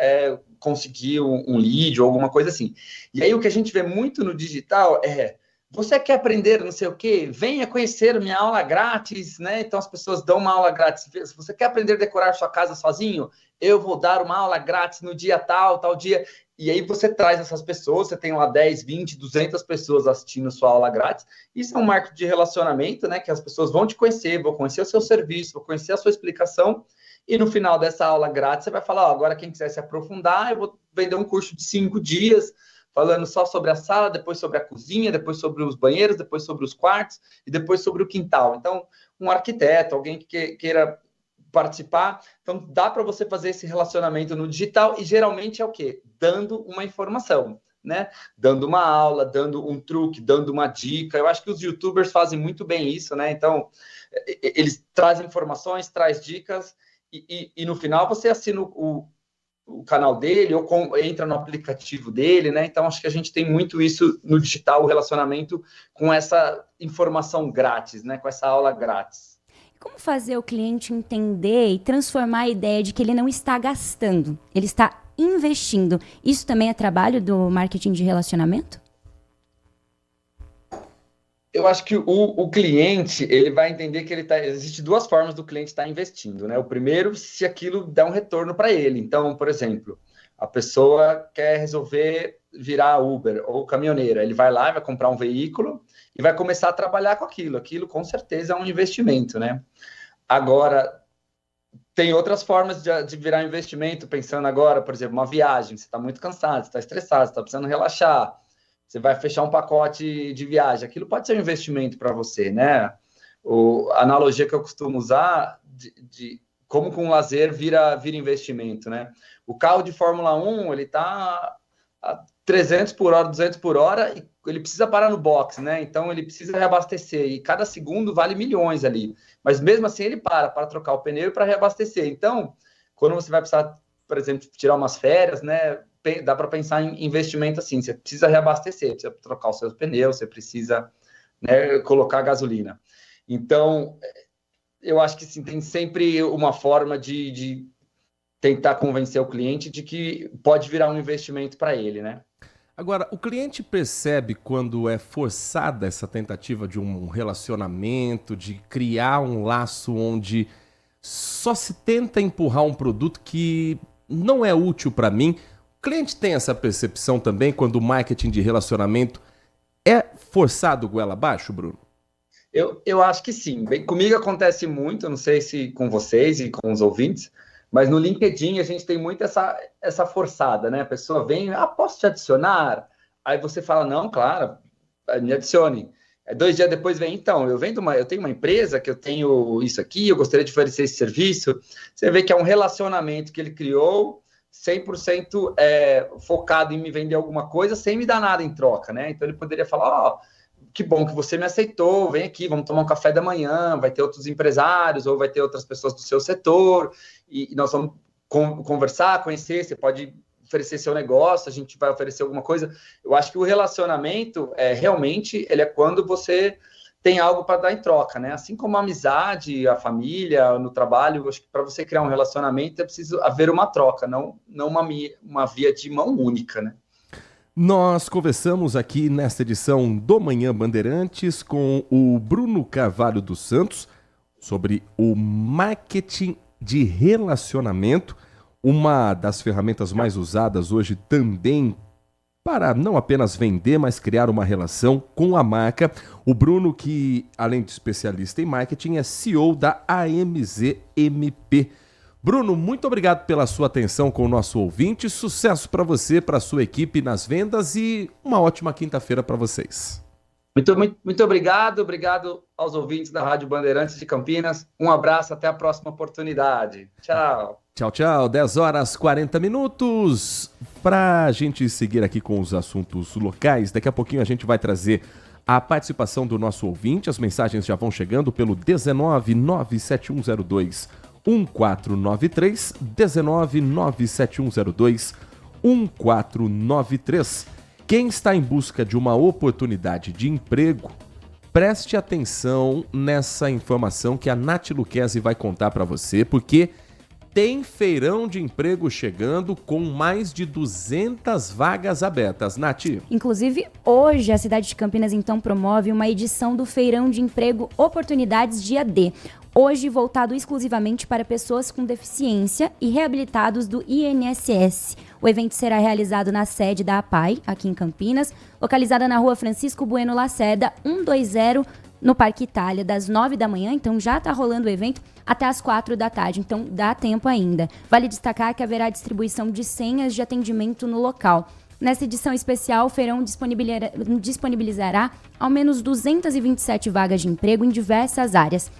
conseguir um lead ou alguma coisa assim. E aí, o que a gente vê muito no digital é, você quer aprender não sei o quê? Venha conhecer minha aula grátis, né? Então, as pessoas dão uma aula grátis. Se você quer aprender a decorar sua casa sozinho, eu vou dar uma aula grátis no dia tal dia. E aí você traz essas pessoas, você tem lá 10, 20, 200 pessoas assistindo sua aula grátis. Isso é um marketing de relacionamento, né? Que as pessoas vão te conhecer, vão conhecer o seu serviço, vão conhecer a sua explicação. E no final dessa aula grátis, você vai falar, agora quem quiser se aprofundar, eu vou vender um curso de 5 dias falando só sobre a sala, depois sobre a cozinha, depois sobre os banheiros, depois sobre os quartos e depois sobre o quintal. Então, um arquiteto, alguém que queira participar, então dá para você fazer esse relacionamento no digital e geralmente é o quê? Dando uma informação, né? Dando uma aula, dando um truque, dando uma dica. Eu acho que os youtubers fazem muito bem isso, né? Então, eles trazem informações, trazem dicas e no final você assina o canal dele ou entra no aplicativo dele, né? Então, acho que a gente tem muito isso no digital, o relacionamento com essa informação grátis, né? Com essa aula grátis. Como fazer o cliente entender e transformar a ideia de que ele não está gastando, ele está investindo? Isso também é trabalho do marketing de relacionamento? Eu acho que o cliente, ele vai entender que existe duas formas do cliente estar investindo, né? O primeiro, se aquilo dá um retorno para ele. Então, por exemplo, a pessoa quer resolver virar Uber ou caminhoneira. Ele vai lá, vai comprar um veículo e vai começar a trabalhar com aquilo. Aquilo, com certeza, é um investimento, né? Agora, tem outras formas de virar investimento, pensando agora, por exemplo, uma viagem. Você está muito cansado, você está estressado, você está precisando relaxar. Você vai fechar um pacote de viagem. Aquilo pode ser um investimento para você, né? A analogia que eu costumo usar de como com o lazer vira investimento, né? O carro de Fórmula 1, ele está a 300 por hora, 200 por hora, e ele precisa parar no box, né? Então, ele precisa reabastecer, e cada segundo vale milhões ali. Mas, mesmo assim, ele para trocar o pneu e para reabastecer. Então, quando você vai precisar, por exemplo, tirar umas férias, né? Dá para pensar em investimento assim, você precisa reabastecer, precisa trocar os seus pneus, você precisa, né, colocar gasolina. Então, eu acho que sim, tem sempre uma forma de tentar convencer o cliente de que pode virar um investimento para ele, né? Agora, o cliente percebe quando é forçada essa tentativa de um relacionamento, de criar um laço onde só se tenta empurrar um produto que não é útil para mim. O cliente tem essa percepção também quando o marketing de relacionamento é forçado goela abaixo, Bruno? Eu acho que sim. Bem, comigo acontece muito, não sei se com vocês e com os ouvintes, mas no LinkedIn a gente tem muito essa forçada, né? A pessoa vem, posso te adicionar? Aí você fala, não, claro, me adicione. 2 dias depois vem, então, eu tenho uma empresa que eu tenho isso aqui, eu gostaria de oferecer esse serviço. Você vê que é um relacionamento que ele criou 100% focado em me vender alguma coisa sem me dar nada em troca, né? Então ele poderia falar, que bom que você me aceitou, vem aqui, vamos tomar um café da manhã, vai ter outros empresários ou vai ter outras pessoas do seu setor e nós vamos conversar, conhecer, você pode oferecer seu negócio, a gente vai oferecer alguma coisa. Eu acho que o relacionamento, realmente, ele é quando você tem algo para dar em troca, né? Assim como a amizade, a família, no trabalho, acho que para você criar um relacionamento é preciso haver uma troca, não uma via de mão única, né? Nós conversamos aqui nesta edição do Manhã Bandeirantes com o Bruno Carvalho dos Santos sobre o marketing de relacionamento, uma das ferramentas mais usadas hoje também para não apenas vender, mas criar uma relação com a marca. O Bruno, que além de especialista em marketing, é CEO da AMZMP. Bruno, muito obrigado pela sua atenção com o nosso ouvinte. Sucesso para você, para a sua equipe nas vendas e uma ótima quinta-feira para vocês. Muito obrigado. Obrigado aos ouvintes da Rádio Bandeirantes de Campinas. Um abraço, até a próxima oportunidade. Tchau. Tchau. 10h40. Para a gente seguir aqui com os assuntos locais, daqui a pouquinho a gente vai trazer a participação do nosso ouvinte. As mensagens já vão chegando pelo 1997102 1493, 1997102 1493. Quem está em busca de uma oportunidade de emprego, preste atenção nessa informação que a Nath Luquezzi vai contar para você, porque tem feirão de emprego chegando com mais de 200 vagas abertas. Nath? Inclusive, hoje a cidade de Campinas, então, promove uma edição do Feirão de Emprego Oportunidades Dia D. Hoje voltado exclusivamente para pessoas com deficiência e reabilitados do INSS. O evento será realizado na sede da APAI, aqui em Campinas, localizada na rua Francisco Bueno Lacerda, 120, no Parque Itália, das 9 da manhã, então já está rolando o evento, até as 4 da tarde, então dá tempo ainda. Vale destacar que haverá distribuição de senhas de atendimento no local. Nessa edição especial, o feirão disponibilizará ao menos 227 vagas de emprego em diversas áreas,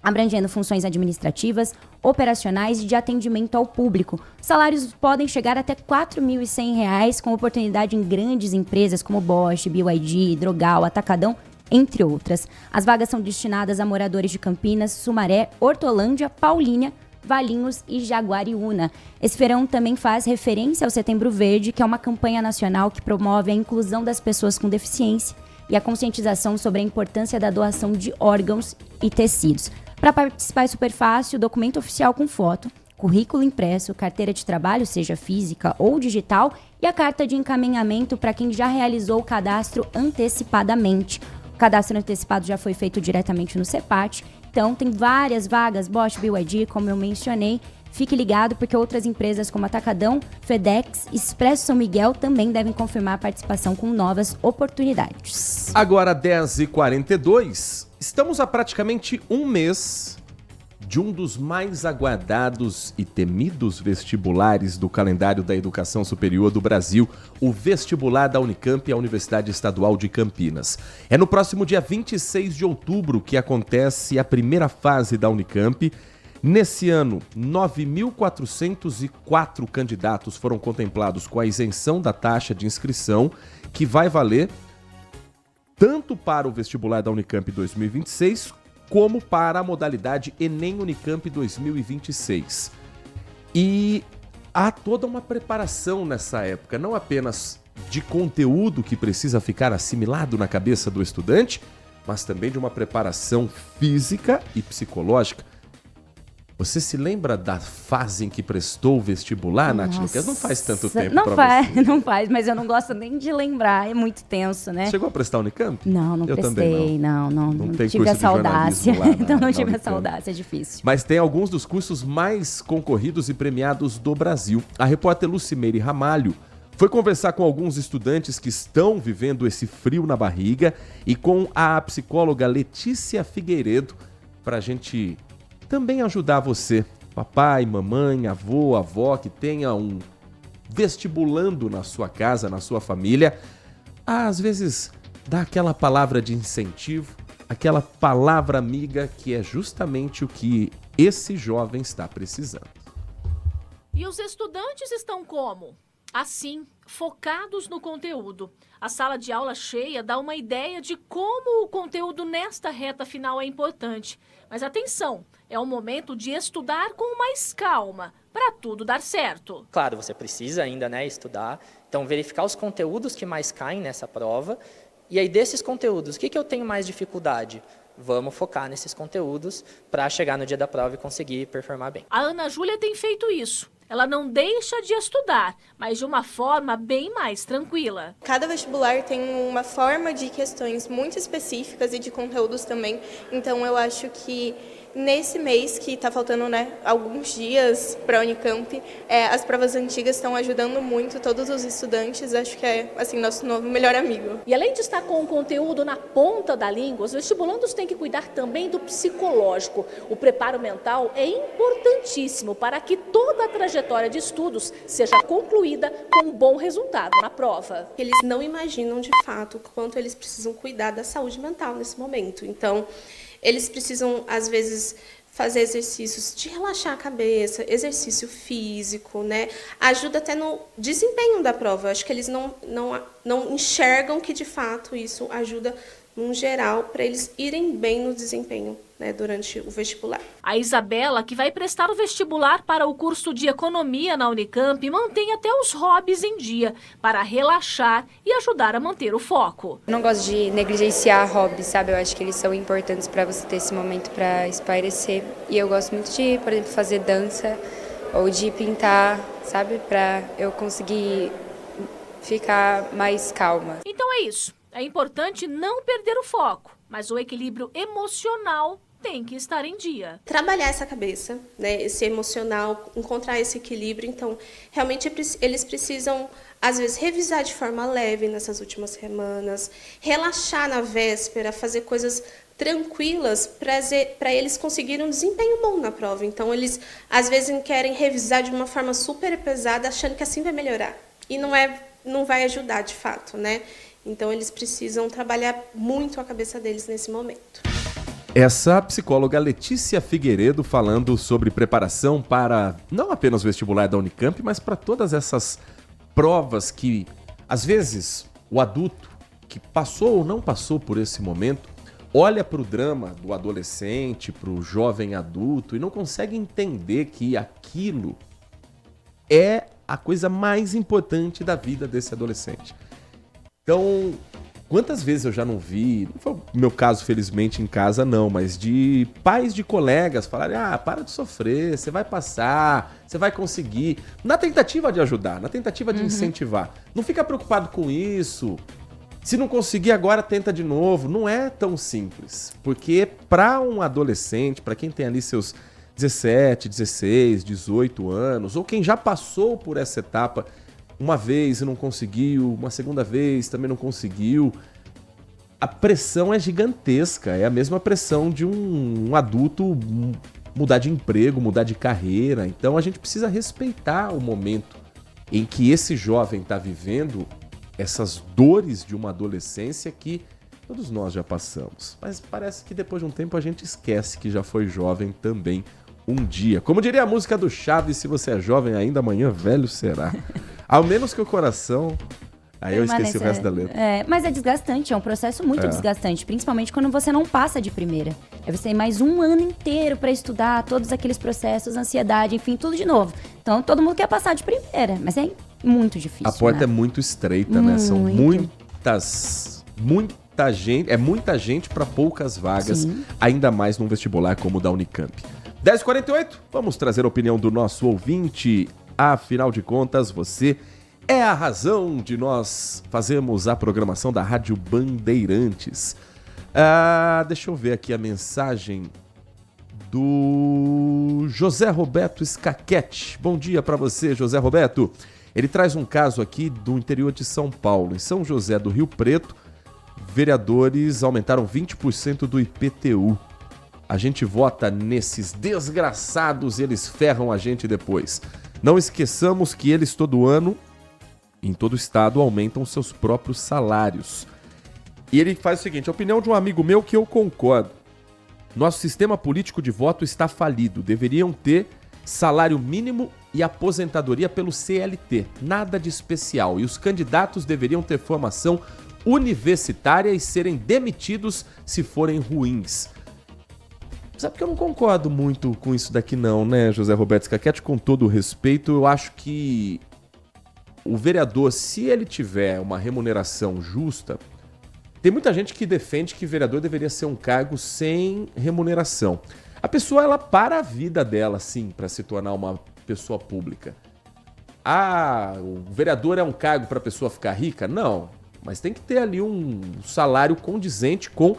abrangendo funções administrativas, operacionais e de atendimento ao público. Salários podem chegar até R$ 4.100, com oportunidade em grandes empresas como Bosch, BYD, Drogal, Atacadão, entre outras. As vagas são destinadas a moradores de Campinas, Sumaré, Hortolândia, Paulínia, Valinhos e Jaguariúna. Esse feirão também faz referência ao Setembro Verde, que é uma campanha nacional que promove a inclusão das pessoas com deficiência e a conscientização sobre a importância da doação de órgãos e tecidos. Para participar é super fácil, documento oficial com foto, currículo impresso, carteira de trabalho, seja física ou digital, e a carta de encaminhamento para quem já realizou o cadastro antecipadamente. O cadastro antecipado já foi feito diretamente no CEPAT, então tem várias vagas, Bosch, BYD, como eu mencionei. Fique ligado porque outras empresas como Atacadão, FedEx, Expresso São Miguel também devem confirmar a participação com novas oportunidades. Agora 10h42, estamos há praticamente um mês de um dos mais aguardados e temidos vestibulares do calendário da educação superior do Brasil, o vestibular da Unicamp e a Universidade Estadual de Campinas. É no próximo dia 26 de outubro que acontece a primeira fase da Unicamp. Nesse ano, 9.404 candidatos foram contemplados com a isenção da taxa de inscrição, que vai valer tanto para o vestibular da Unicamp 2026, como para a modalidade Enem Unicamp 2026. E há toda uma preparação nessa época, não apenas de conteúdo que precisa ficar assimilado na cabeça do estudante, mas também de uma preparação física e psicológica. Você se lembra da fase em que prestou o vestibular, Nath Lucas? Não faz tanto tempo pra você. Não faz, mas eu não gosto nem de lembrar, é muito tenso, né? Chegou a prestar Unicamp? Não, não eu prestei, não tem tive curso essa audácia. lá na, então não tive Unicamp. essa audácia, é difícil. Mas tem alguns dos cursos mais concorridos e premiados do Brasil. A repórter Lucimeire Ramalho foi conversar com alguns estudantes que estão vivendo esse frio na barriga e com a psicóloga Letícia Figueiredo para a gente também ajudar você, papai, mamãe, avô, avó, que tenha um vestibulando na sua casa, na sua família, às vezes dá aquela palavra de incentivo, aquela palavra amiga que é justamente o que esse jovem está precisando. E os estudantes estão como? Assim, focados no conteúdo. A sala de aula cheia dá uma ideia de como o conteúdo nesta reta final é importante. Mas atenção, é o momento de estudar com mais calma, para tudo dar certo. Claro, você precisa ainda, estudar, então verificar os conteúdos que mais caem nessa prova. E aí desses conteúdos, o que eu tenho mais dificuldade? Vamos focar nesses conteúdos para chegar no dia da prova e conseguir performar bem. A Ana Júlia tem feito isso. Ela não deixa de estudar, mas de uma forma bem mais tranquila. Cada vestibular tem uma forma de questões muito específicas e de conteúdos também. Então eu acho que nesse mês, que está faltando alguns dias para a Unicamp, as provas antigas estão ajudando muito todos os estudantes. Acho que é assim, nosso novo melhor amigo. E além de estar com o conteúdo na ponta da língua, os vestibulandos têm que cuidar também do psicológico. O preparo mental é importantíssimo para que toda a trajetória de estudos seja concluída com um bom resultado na prova. Eles não imaginam de fato o quanto eles precisam cuidar da saúde mental nesse momento. Então, eles precisam, às vezes, fazer exercícios de relaxar a cabeça, exercício físico, Ajuda até no desempenho da prova. Eu acho que eles não enxergam que, de fato, isso ajuda, num geral, para eles irem bem no desempenho, durante o vestibular. A Isabela, que vai prestar o vestibular para o curso de Economia na Unicamp, mantém até os hobbies em dia para relaxar e ajudar a manter o foco. Eu não gosto de negligenciar hobbies, sabe? Eu acho que eles são importantes para você ter esse momento para espairecer. E eu gosto muito de, por exemplo, fazer dança ou de pintar, sabe? Para eu conseguir ficar mais calma. Então é isso. É importante não perder o foco, mas o equilíbrio emocional tem que estar em dia. Trabalhar essa cabeça, esse emocional, encontrar esse equilíbrio. Então, realmente eles precisam, às vezes, revisar de forma leve nessas últimas semanas, relaxar na véspera, fazer coisas tranquilas para eles conseguirem um desempenho bom na prova. Então, eles, às vezes, querem revisar de uma forma super pesada, achando que assim vai melhorar. E não é não vai ajudar de fato, né? Então eles precisam trabalhar muito a cabeça deles nesse momento. Essa psicóloga Letícia Figueiredo falando sobre preparação para não apenas o vestibular da Unicamp, mas para todas essas provas que, às vezes, o adulto que passou ou não passou por esse momento olha para o drama do adolescente, para o jovem adulto e não consegue entender que aquilo é a coisa mais importante da vida desse adolescente. Então, quantas vezes eu já não vi, não foi o meu caso, felizmente, em casa não, mas de pais de colegas falarem, para de sofrer, você vai passar, você vai conseguir, na tentativa de ajudar, na tentativa de incentivar. Não fica preocupado com isso, se não conseguir agora, tenta de novo. Não é tão simples, porque para um adolescente, para quem tem ali seus 17, 16, 18 anos, ou quem já passou por essa etapa uma vez e não conseguiu, uma segunda vez também não conseguiu, a pressão é gigantesca. É a mesma pressão de um adulto mudar de emprego, mudar de carreira. Então a gente precisa respeitar o momento em que esse jovem está vivendo essas dores de uma adolescência que todos nós já passamos. Mas parece que depois de um tempo a gente esquece que já foi jovem também um dia. Como diria a música do Chaves, se você é jovem ainda, amanhã velho será. Ao menos que o coração... Aí eu esqueci o resto da letra. Mas é desgastante, é um processo muito desgastante, principalmente quando você não passa de primeira. É você ter mais um ano inteiro para estudar todos aqueles processos, ansiedade, enfim, tudo de novo. Então todo mundo quer passar de primeira, mas é muito difícil. A porta é muito estreita, né? São muita gente, é muita gente para poucas vagas, ainda mais num vestibular como o da Unicamp. 10h48, vamos trazer a opinião do nosso ouvinte. Afinal de contas, você é a razão de nós fazermos a programação da Rádio Bandeirantes. Deixa eu ver aqui a mensagem do José Roberto Scaquete. Bom dia para você, José Roberto. Ele traz um caso aqui do interior de São Paulo. Em São José do Rio Preto, vereadores aumentaram 20% do IPTU. A gente vota nesses desgraçados e eles ferram a gente depois. Não esqueçamos que eles todo ano, em todo o estado, aumentam seus próprios salários. E ele faz o seguinte, a opinião de um amigo meu que eu concordo. Nosso sistema político de voto está falido. Deveriam ter salário mínimo e aposentadoria pelo CLT. Nada de especial. E os candidatos deveriam ter formação universitária e serem demitidos se forem ruins. Sabe que eu não concordo muito com isso daqui não, né, José Roberto Scaquete? Com todo o respeito, eu acho que o vereador, se ele tiver uma remuneração justa, tem muita gente que defende que vereador deveria ser um cargo sem remuneração. A pessoa, ela para a vida dela, sim, para se tornar uma pessoa pública. O vereador é um cargo para a pessoa ficar rica? Não, mas tem que ter ali um salário condizente com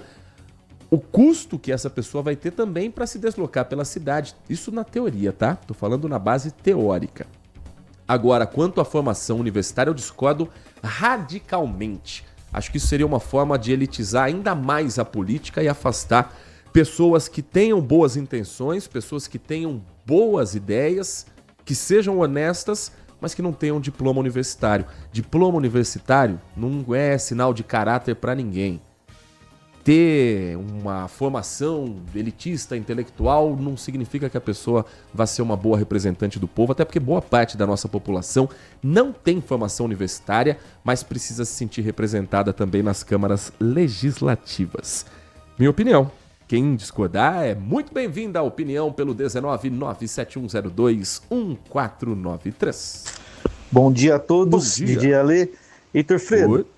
o custo que essa pessoa vai ter também para se deslocar pela cidade. Isso na teoria, tá? Tô falando na base teórica. Agora, quanto à formação universitária, eu discordo radicalmente. Acho que isso seria uma forma de elitizar ainda mais a política e afastar pessoas que tenham boas intenções, pessoas que tenham boas ideias, que sejam honestas, mas que não tenham diploma universitário. Diploma universitário não é sinal de caráter para ninguém. Ter uma formação elitista, intelectual, não significa que a pessoa vá ser uma boa representante do povo, até porque boa parte da nossa população não tem formação universitária, mas precisa se sentir representada também nas câmaras legislativas. Minha opinião. Quem discordar é muito bem-vindo à opinião pelo 19971021493. Bom dia a todos. Bom dia. Didi Ale. Heitor Fredo.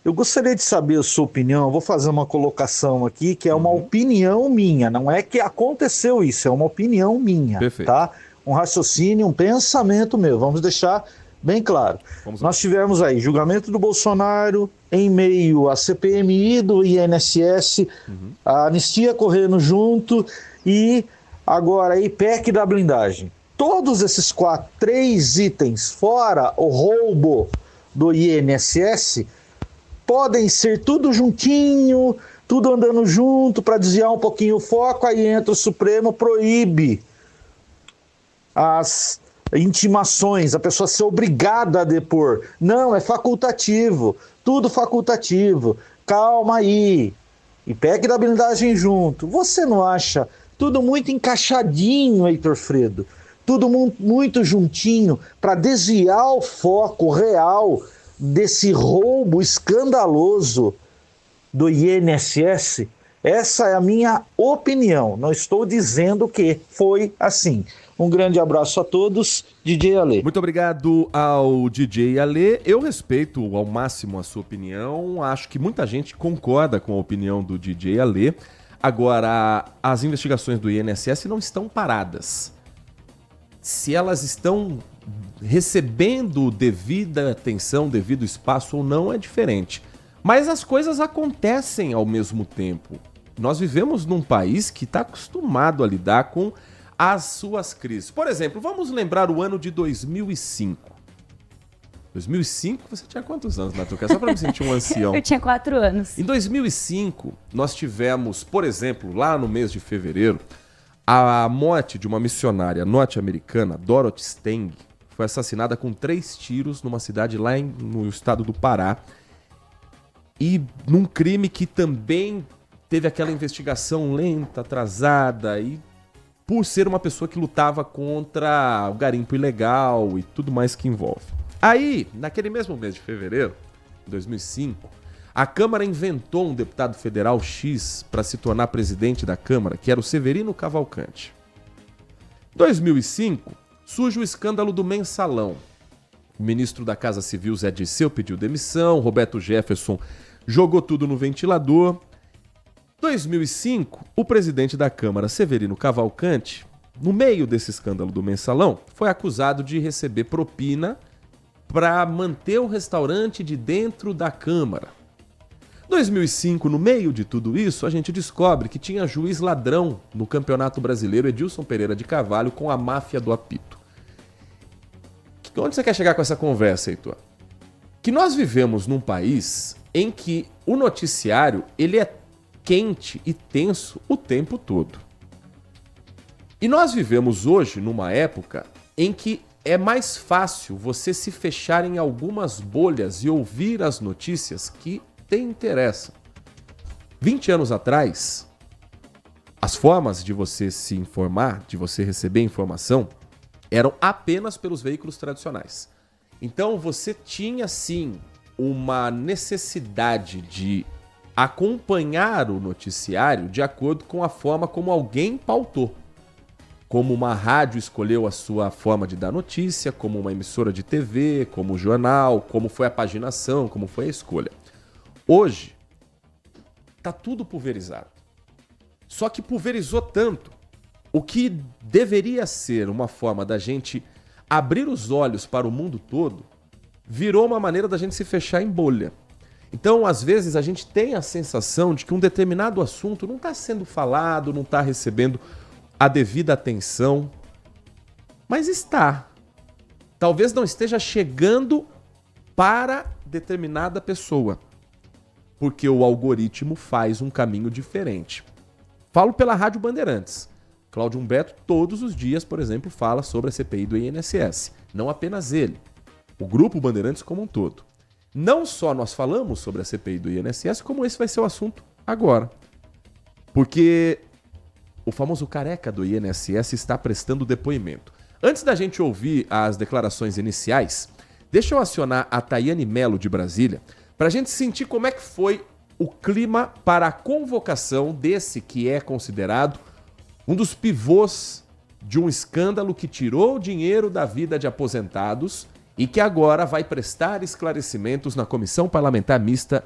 Eu gostaria de saber a sua opinião. Eu vou fazer uma colocação aqui que é uma opinião minha. Não é que aconteceu isso, é uma opinião minha. Perfeito. Tá? Um raciocínio, um pensamento meu. Vamos deixar bem claro. Nós tivemos aí julgamento do Bolsonaro, em meio à CPMI do INSS, a anistia correndo junto e agora a IPEC da blindagem. Todos esses 3 itens, fora o roubo do INSS, podem ser tudo juntinho, tudo andando junto para desviar um pouquinho o foco, aí entra o Supremo, proíbe as intimações, a pessoa ser obrigada a depor. Não, é facultativo, tudo facultativo. Calma aí. E PEC da blindagem junto. Você não acha tudo muito encaixadinho, Heitor Fredo? Tudo muito juntinho para desviar o foco real desse roubo escandaloso do INSS? Essa é a minha opinião. Não estou dizendo que foi assim. Um grande abraço a todos, DJ Alê. Muito obrigado ao DJ Alê. Eu respeito ao máximo a sua opinião. Acho que muita gente concorda com a opinião do DJ Alê. Agora, as investigações do INSS não estão paradas. Se elas estão recebendo devida atenção, devido espaço ou não, é diferente. Mas as coisas acontecem ao mesmo tempo. Nós vivemos num país que está acostumado a lidar com as suas crises. Por exemplo, vamos lembrar o ano de 2005. 2005? Você tinha quantos anos, Natuca? Só para me sentir um ancião. Eu tinha 4 anos. Em 2005, nós tivemos, por exemplo, lá no mês de fevereiro, a morte de uma missionária norte-americana, Dorothy Stang, foi assassinada com 3 tiros numa cidade lá no estado do Pará. E num crime que também teve aquela investigação lenta, atrasada, e por ser uma pessoa que lutava contra o garimpo ilegal e tudo mais que envolve. Aí, naquele mesmo mês de fevereiro, 2005, a Câmara inventou um deputado federal X para se tornar presidente da Câmara, que era o Severino Cavalcante. Em 2005, surge o escândalo do Mensalão. O ministro da Casa Civil, Zé Dirceu, pediu demissão, Roberto Jefferson jogou tudo no ventilador. 2005, o presidente da Câmara, Severino Cavalcante, no meio desse escândalo do Mensalão, foi acusado de receber propina para manter o restaurante de dentro da Câmara. 2005, no meio de tudo isso, a gente descobre que tinha juiz ladrão no Campeonato Brasileiro, Edilson Pereira de Carvalho, com a máfia do apito. Onde você quer chegar com essa conversa, Heitor? Que nós vivemos num país em que o noticiário ele é quente e tenso o tempo todo. E nós vivemos hoje numa época em que é mais fácil você se fechar em algumas bolhas e ouvir as notícias que te interessam. 20 anos atrás, as formas de você se informar, de você receber informação, eram apenas pelos veículos tradicionais. Então você tinha sim uma necessidade de acompanhar o noticiário de acordo com a forma como alguém pautou. Como uma rádio escolheu a sua forma de dar notícia, como uma emissora de TV, como o jornal, como foi a paginação, como foi a escolha. Hoje, tá tudo pulverizado. Só que pulverizou tanto. O que deveria ser uma forma da gente abrir os olhos para o mundo todo, virou uma maneira da gente se fechar em bolha. Então, às vezes, a gente tem a sensação de que um determinado assunto não está sendo falado, não está recebendo a devida atenção, mas está. Talvez não esteja chegando para determinada pessoa, porque o algoritmo faz um caminho diferente. Falo pela Rádio Bandeirantes. Cláudio Humberto, todos os dias, por exemplo, fala sobre a CPI do INSS. Não apenas ele. O Grupo Bandeirantes como um todo. Não só nós falamos sobre a CPI do INSS, como esse vai ser o assunto agora. Porque o famoso careca do INSS está prestando depoimento. Antes da gente ouvir as declarações iniciais, deixa eu acionar a Tayane Mello de Brasília para a gente sentir como é que foi o clima para a convocação desse que é considerado um dos pivôs de um escândalo que tirou o dinheiro da vida de aposentados e que agora vai prestar esclarecimentos na Comissão Parlamentar Mista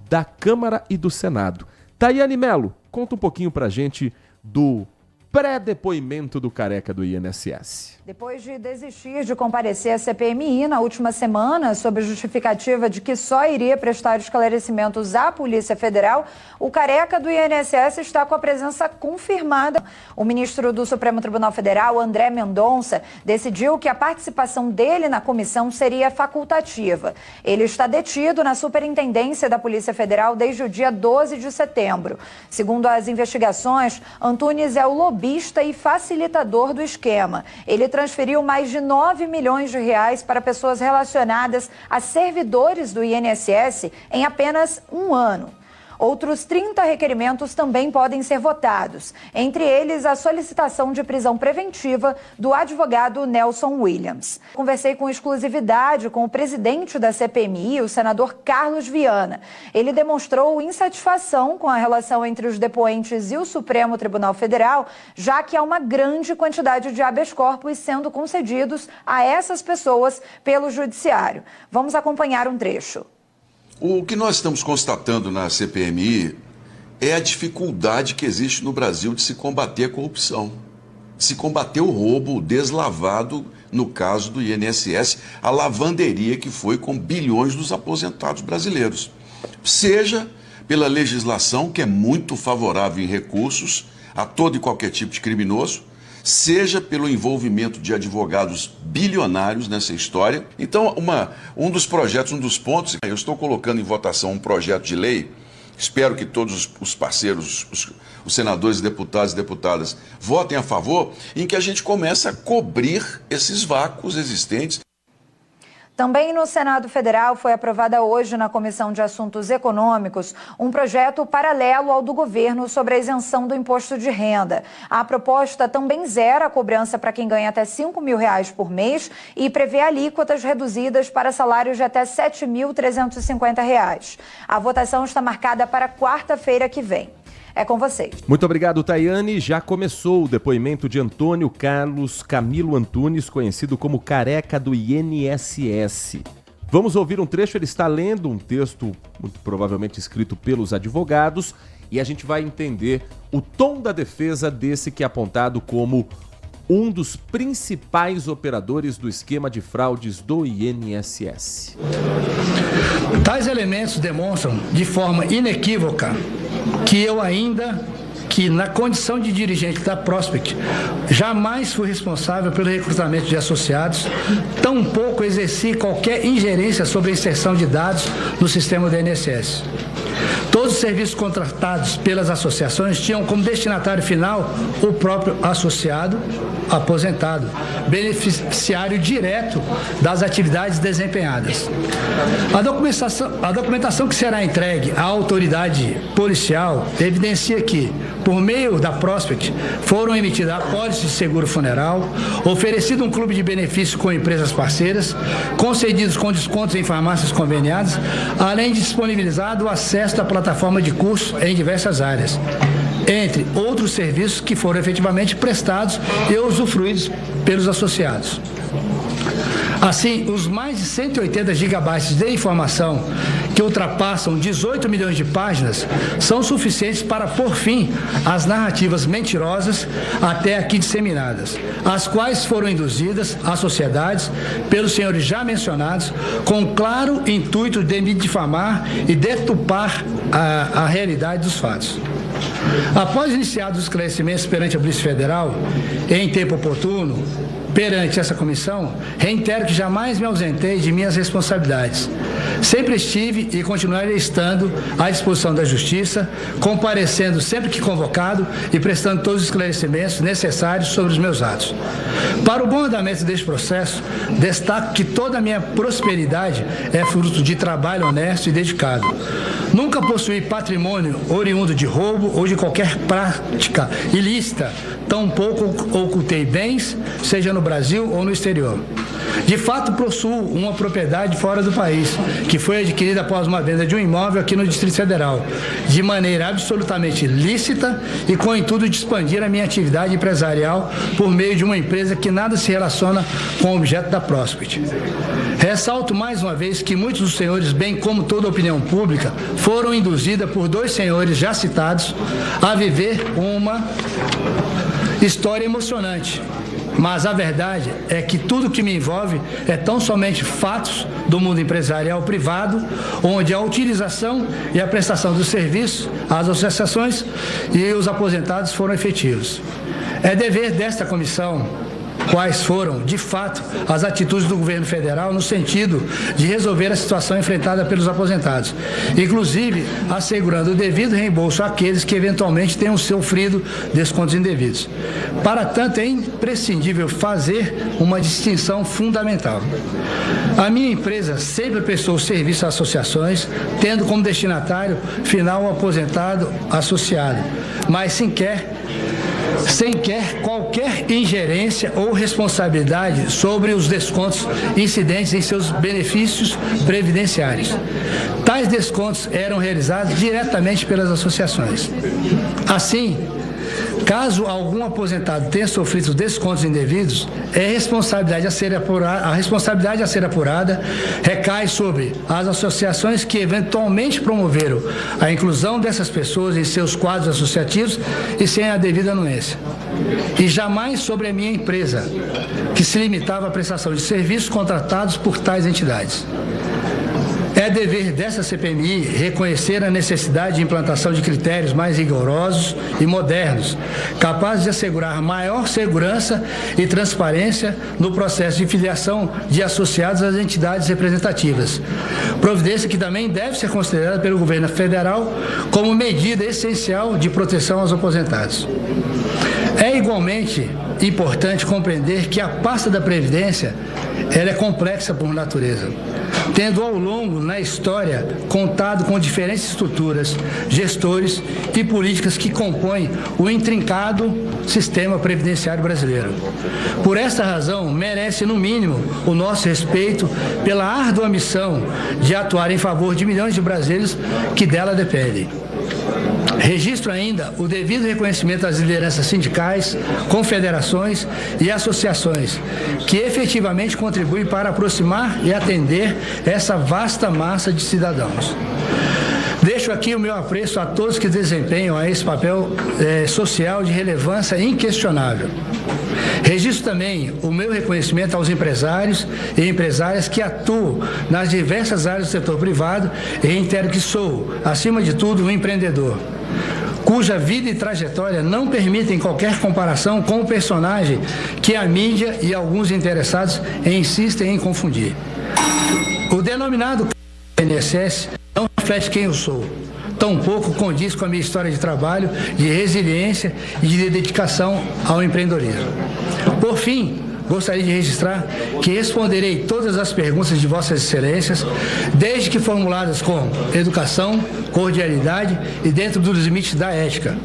da Câmara e do Senado. Tayane Mello, conta um pouquinho pra gente do pré-depoimento do careca do INSS. Depois de desistir de comparecer à CPMI na última semana, sob a justificativa de que só iria prestar esclarecimentos à Polícia Federal, o careca do INSS está com a presença confirmada. O ministro do Supremo Tribunal Federal, André Mendonça, decidiu que a participação dele na comissão seria facultativa. Ele está detido na Superintendência da Polícia Federal desde o dia 12 de setembro. Segundo as investigações, Antunes é o lobista lobista e facilitador do esquema. Ele transferiu mais de 9 milhões de reais para pessoas relacionadas a servidores do INSS em apenas um ano. Outros 30 requerimentos também podem ser votados, entre eles a solicitação de prisão preventiva do advogado Nelson Williams. Conversei com exclusividade com o presidente da CPMI, o senador Carlos Viana. Ele demonstrou insatisfação com a relação entre os depoentes e o Supremo Tribunal Federal, já que há uma grande quantidade de habeas corpus sendo concedidos a essas pessoas pelo Judiciário. Vamos acompanhar um trecho. O que nós estamos constatando na CPMI é a dificuldade que existe no Brasil de se combater a corrupção, de se combater o roubo, o deslavado, no caso do INSS, a lavanderia que foi com bilhões dos aposentados brasileiros. Seja pela legislação, que é muito favorável em recursos a todo e qualquer tipo de criminoso, seja pelo envolvimento de advogados bilionários nessa história. Então, um dos projetos, um dos pontos, eu estou colocando em votação um projeto de lei, espero que todos os parceiros, os senadores, deputados e deputadas votem a favor, em que a gente começa a cobrir esses vácuos existentes. Também no Senado Federal foi aprovada hoje na Comissão de Assuntos Econômicos um projeto paralelo ao do governo sobre a isenção do imposto de renda. A proposta também zera a cobrança para quem ganha até R$5 mil por mês e prevê alíquotas reduzidas para salários de até R$ 7.350. A votação está marcada para quarta-feira que vem. É com vocês. Muito obrigado, Tayane. Já começou o depoimento de Antônio Carlos Camilo Antunes, conhecido como Careca do INSS. Vamos ouvir um trecho, ele está lendo um texto, muito provavelmente escrito pelos advogados, e a gente vai entender o tom da defesa desse que é apontado como um dos principais operadores do esquema de fraudes do INSS. Tais elementos demonstram de forma inequívoca que na condição de dirigente da Prospect, jamais fui responsável pelo recrutamento de associados, tampouco exerci qualquer ingerência sobre a inserção de dados no sistema do INSS. Todos os serviços contratados pelas associações tinham como destinatário final o próprio associado aposentado, beneficiário direto das atividades desempenhadas. A documentação que será entregue à autoridade policial evidencia que, por meio da Prospect, foram emitidas apólices de seguro funeral, oferecido um clube de benefícios com empresas parceiras, concedidos com descontos em farmácias conveniadas, além de disponibilizado o acesso da plataforma de cursos em diversas áreas, entre outros serviços que foram efetivamente prestados e usufruídos pelos associados. Assim, os mais de 180 gigabytes de informação, que ultrapassam 18 milhões de páginas, são suficientes para pôr fim às narrativas mentirosas até aqui disseminadas, as quais foram induzidas às sociedades pelos senhores já mencionados, com claro intuito de difamar e deturpar a realidade dos fatos. Após iniciados os esclarecimentos perante a Polícia Federal, em tempo oportuno, perante essa comissão, reitero que jamais me ausentei de minhas responsabilidades. Sempre estive e continuarei estando à disposição da Justiça, comparecendo sempre que convocado e prestando todos os esclarecimentos necessários sobre os meus atos. Para o bom andamento deste processo, destaco que toda a minha prosperidade é fruto de trabalho honesto e dedicado. Nunca possuí patrimônio oriundo de roubo ou de qualquer prática ilícita, tampouco ocultei bens, seja no Brasil ou no exterior. De fato, possuo uma propriedade fora do país, que foi adquirida após uma venda de um imóvel aqui no Distrito Federal, de maneira absolutamente lícita e com o intuito de expandir a minha atividade empresarial por meio de uma empresa que nada se relaciona com o objeto da Prospect. Ressalto mais uma vez que muitos dos senhores, bem como toda a opinião pública, foram induzidas por dois senhores já citados a viver uma história emocionante. Mas a verdade é que tudo que me envolve é tão somente fatos do mundo empresarial privado, onde a utilização e a prestação dos serviços às associações e os aposentados foram efetivos. É dever desta comissão quais foram, de fato, as atitudes do governo federal no sentido de resolver a situação enfrentada pelos aposentados, inclusive assegurando o devido reembolso àqueles que eventualmente tenham sofrido descontos indevidos. Para tanto, é imprescindível fazer uma distinção fundamental. A minha empresa sempre prestou serviço a associações, tendo como destinatário final o aposentado associado, mas sem qualquer ingerência ou responsabilidade sobre os descontos incidentes em seus benefícios previdenciários. Tais descontos eram realizados diretamente pelas associações. Assim, caso algum aposentado tenha sofrido descontos indevidos, a responsabilidade a ser apurada recai sobre as associações que eventualmente promoveram a inclusão dessas pessoas em seus quadros associativos e sem a devida anuência. E jamais sobre a minha empresa, que se limitava à prestação de serviços contratados por tais entidades. É dever dessa CPMI reconhecer a necessidade de implantação de critérios mais rigorosos e modernos, capazes de assegurar maior segurança e transparência no processo de filiação de associados às entidades representativas. Providência que também deve ser considerada pelo governo federal como medida essencial de proteção aos aposentados. É igualmente importante compreender que a pasta da Previdência ela é complexa por natureza, tendo ao longo na história contado com diferentes estruturas, gestores e políticas que compõem o intrincado sistema previdenciário brasileiro. Por esta razão, merece no mínimo o nosso respeito pela árdua missão de atuar em favor de milhões de brasileiros que dela dependem. Registro ainda o devido reconhecimento às lideranças sindicais, confederações e associações, que efetivamente contribuem para aproximar e atender essa vasta massa de cidadãos. Deixo aqui o meu apreço a todos que desempenham esse papel social de relevância inquestionável. Registro também o meu reconhecimento aos empresários e empresárias que atuam nas diversas áreas do setor privado e reitero que sou, acima de tudo, um empreendedor, cuja vida e trajetória não permitem qualquer comparação com o personagem que a mídia e alguns interessados insistem em confundir. O denominado INSS não reflete quem eu sou, tampouco condiz com a minha história de trabalho, de resiliência e de dedicação ao empreendedorismo. Por fim, gostaria de registrar que responderei todas as perguntas de Vossas Excelências, desde que formuladas com educação, cordialidade e dentro dos limites da ética,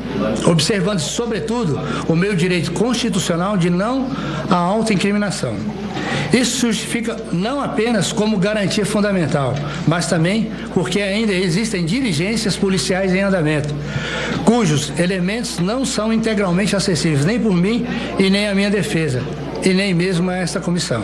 observando, sobretudo, o meu direito constitucional de não à autoincriminação. Isso justifica não apenas como garantia fundamental, mas também porque ainda existem diligências policiais em andamento, cujos elementos não são integralmente acessíveis nem por mim e nem a minha defesa, e nem mesmo a esta comissão.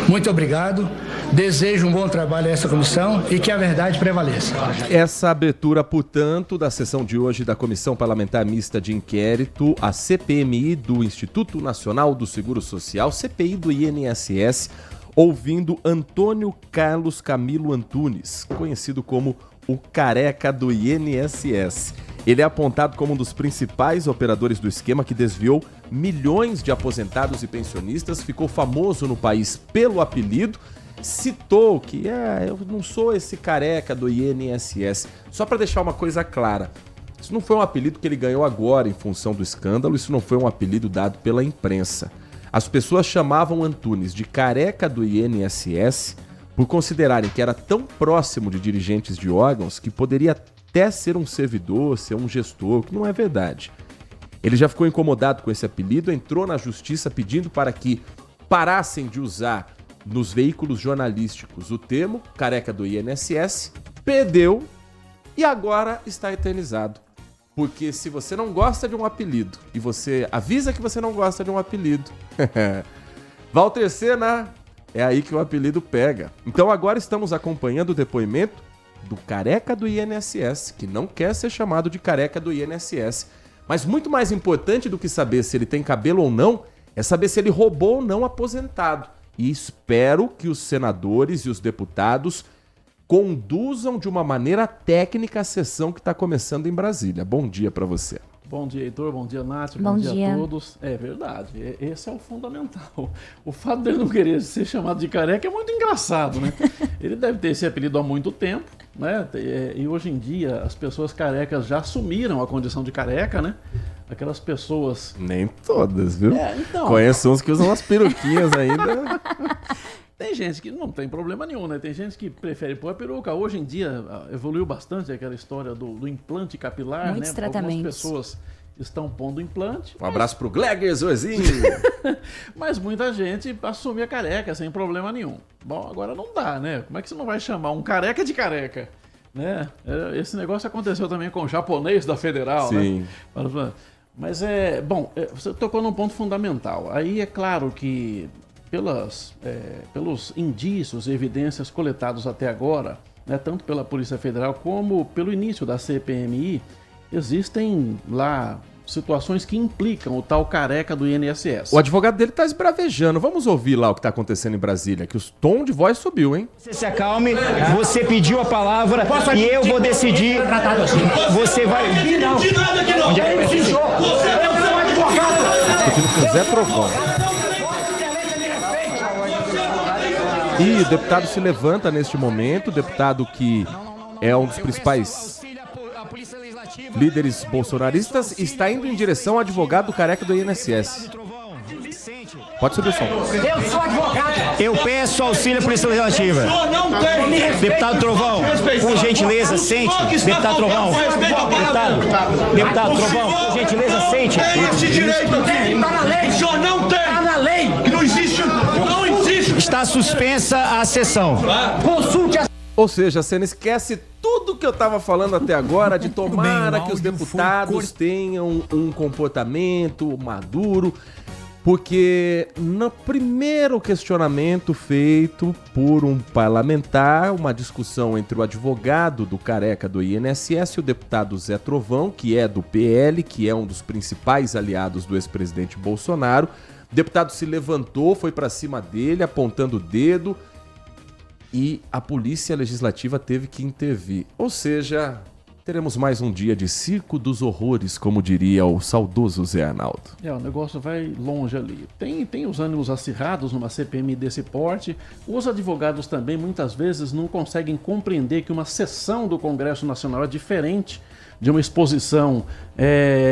Muito obrigado. Desejo um bom trabalho a essa comissão e que a verdade prevaleça. Essa abertura, portanto, da sessão de hoje da Comissão Parlamentar Mista de Inquérito, a CPMI do Instituto Nacional do Seguro Social, CPI do INSS, ouvindo Antônio Carlos Camilo Antunes, conhecido como o Careca do INSS. Ele é apontado como um dos principais operadores do esquema que desviou milhões de aposentados e pensionistas, ficou famoso no país pelo apelido, citou que eu não sou esse careca do INSS. Só para deixar uma coisa clara, isso não foi um apelido que ele ganhou agora em função do escândalo, isso não foi um apelido dado pela imprensa. As pessoas chamavam Antunes de careca do INSS por considerarem que era tão próximo de dirigentes de órgãos que poderia até ser um servidor, ser um gestor, o que não é verdade. Ele já ficou incomodado com esse apelido, entrou na justiça pedindo para que parassem de usar nos veículos jornalísticos o termo careca do INSS, perdeu e agora está eternizado. Porque se você não gosta de um apelido e você avisa que você não gosta de um apelido, Walter Sena, é aí que o apelido pega. Então agora estamos acompanhando o depoimento do careca do INSS, que não quer ser chamado de careca do INSS. Mas muito mais importante do que saber se ele tem cabelo ou não, é saber se ele roubou ou não aposentado. E espero que os senadores e os deputados conduzam de uma maneira técnica a sessão que está começando em Brasília. Bom dia para você. Bom dia, Heitor. Bom dia, Nath. Bom dia a todos. É verdade, esse é o fundamental. O fato dele não querer ser chamado de careca é muito engraçado, né? Ele deve ter esse apelido há muito tempo, né? E hoje em dia as pessoas carecas já assumiram a condição de careca, né? Aquelas pessoas... Nem todas, viu? Então... Conheço uns que usam umas peruquinhas ainda. Tem gente que não tem problema nenhum, né? Tem gente que prefere pôr a peruca. Hoje em dia evoluiu bastante aquela história do implante capilar, Muitos né? tratamentos. Algumas pessoas estão pondo implante. Um abraço pro Gleger Zozinho. Mas muita gente assume a careca sem problema nenhum. Bom, agora não dá, né? Como é que você não vai chamar um careca de careca? Né? Esse negócio aconteceu também com o japonês da Federal, Sim. Né? Mas você tocou num ponto fundamental. Aí é claro que pelos indícios e evidências coletados até agora, né, tanto pela Polícia Federal como pelo início da CPMI, existem lá situações que implicam o tal careca do INSS. O advogado dele tá esbravejando. Vamos ouvir lá o que tá acontecendo em Brasília, que o tom de voz subiu, hein? Você se acalme, você pediu a palavra e eu vou decidir. Você vai... Não, de nada que não. Onde é que Você é um advogado. Tá discutindo com o Zé Trovão. E o deputado se levanta neste momento, o deputado que é um dos principais líderes bolsonaristas, está indo em direção ao advogado careca do INSS. Pode subir o som. Eu sou advogado. Eu peço auxílio à Polícia Legislativa. Deputado Trovão, por gentileza, sente. Deputado Trovão. Deputado Trovão, por gentileza, sente. Tem esse direito aqui. Está na lei. O senhor não tem. Está na lei. Não existe. Não existe. Está suspensa a sessão. Consulte a... Ou seja, você não esquece tudo que eu estava falando até agora de tomara que os deputados tenham um comportamento maduro, porque no primeiro questionamento feito por um parlamentar, uma discussão entre o advogado do careca do INSS e o deputado Zé Trovão, que é do PL, que é um dos principais aliados do ex-presidente Bolsonaro, o deputado se levantou, foi para cima dele, apontando o dedo, e a Polícia Legislativa teve que intervir. Ou seja, teremos mais um dia de circo dos horrores, como diria o saudoso Zé Arnaldo. O negócio vai longe ali. Tem os ânimos acirrados numa CPMI desse porte. Os advogados também, muitas vezes, não conseguem compreender que uma sessão do Congresso Nacional é diferente de uma exposição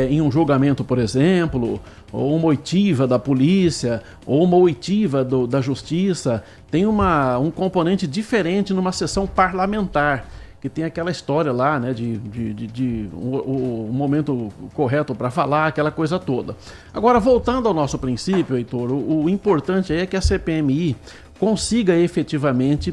em um julgamento, por exemplo, ou uma oitiva da polícia, ou uma oitiva da justiça. Tem um componente diferente numa sessão parlamentar, que tem aquela história lá, né, o momento correto para falar, aquela coisa toda. Agora, voltando ao nosso princípio, Heitor, o importante aí é que a CPMI consiga efetivamente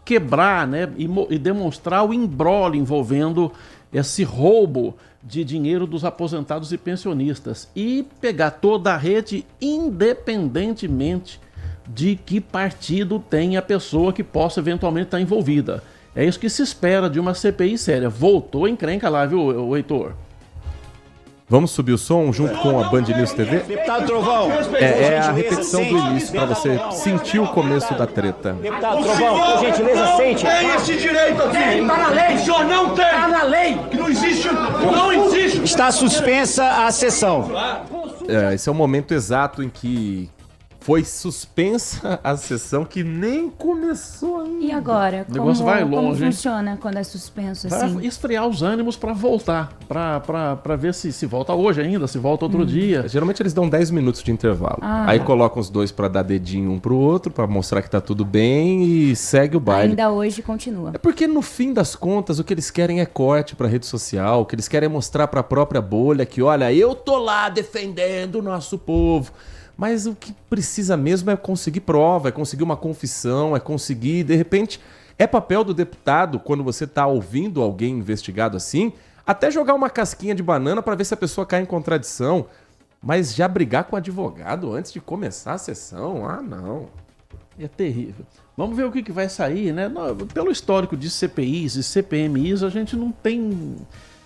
quebrar, né, e demonstrar o imbróglio envolvendo esse roubo de dinheiro dos aposentados e pensionistas e pegar toda a rede, independentemente de que partido tem a pessoa que possa eventualmente estar envolvida. É isso que se espera de uma CPI séria. Voltou encrenca lá, viu, Heitor? Vamos subir o som junto com a Band News TV? Deputado Trovão. É a repetição do início, para você sentir o começo da treta. Deputado Trovão, por gentileza, sente. Tem esse direito aqui. Está na lei. O senhor não tem. Está na lei. Que não existe. Não existe. Está suspensa a sessão. Esse é o momento exato em que foi suspensa a sessão, que nem começou ainda. E agora? O negócio vai longe, como funciona quando é suspenso assim? Vai esfriar os ânimos para voltar, para ver se volta hoje ainda, se volta outro dia. Geralmente eles dão 10 minutos de intervalo. Aí colocam os dois para dar dedinho um pro outro, para mostrar que tá tudo bem e segue o baile. Ainda hoje continua. É porque no fim das contas o que eles querem é corte para rede social, o que eles querem é mostrar para a própria bolha que, olha, eu tô lá defendendo o nosso povo. Mas o que precisa mesmo é conseguir prova, é conseguir uma confissão, é conseguir, de repente, é papel do deputado, quando você está ouvindo alguém investigado assim, até jogar uma casquinha de banana para ver se a pessoa cai em contradição. Mas já brigar com o advogado antes de começar a sessão? Ah, não. É terrível. Vamos ver o que vai sair, né? Pelo histórico de CPIs e CPMIs, a gente não tem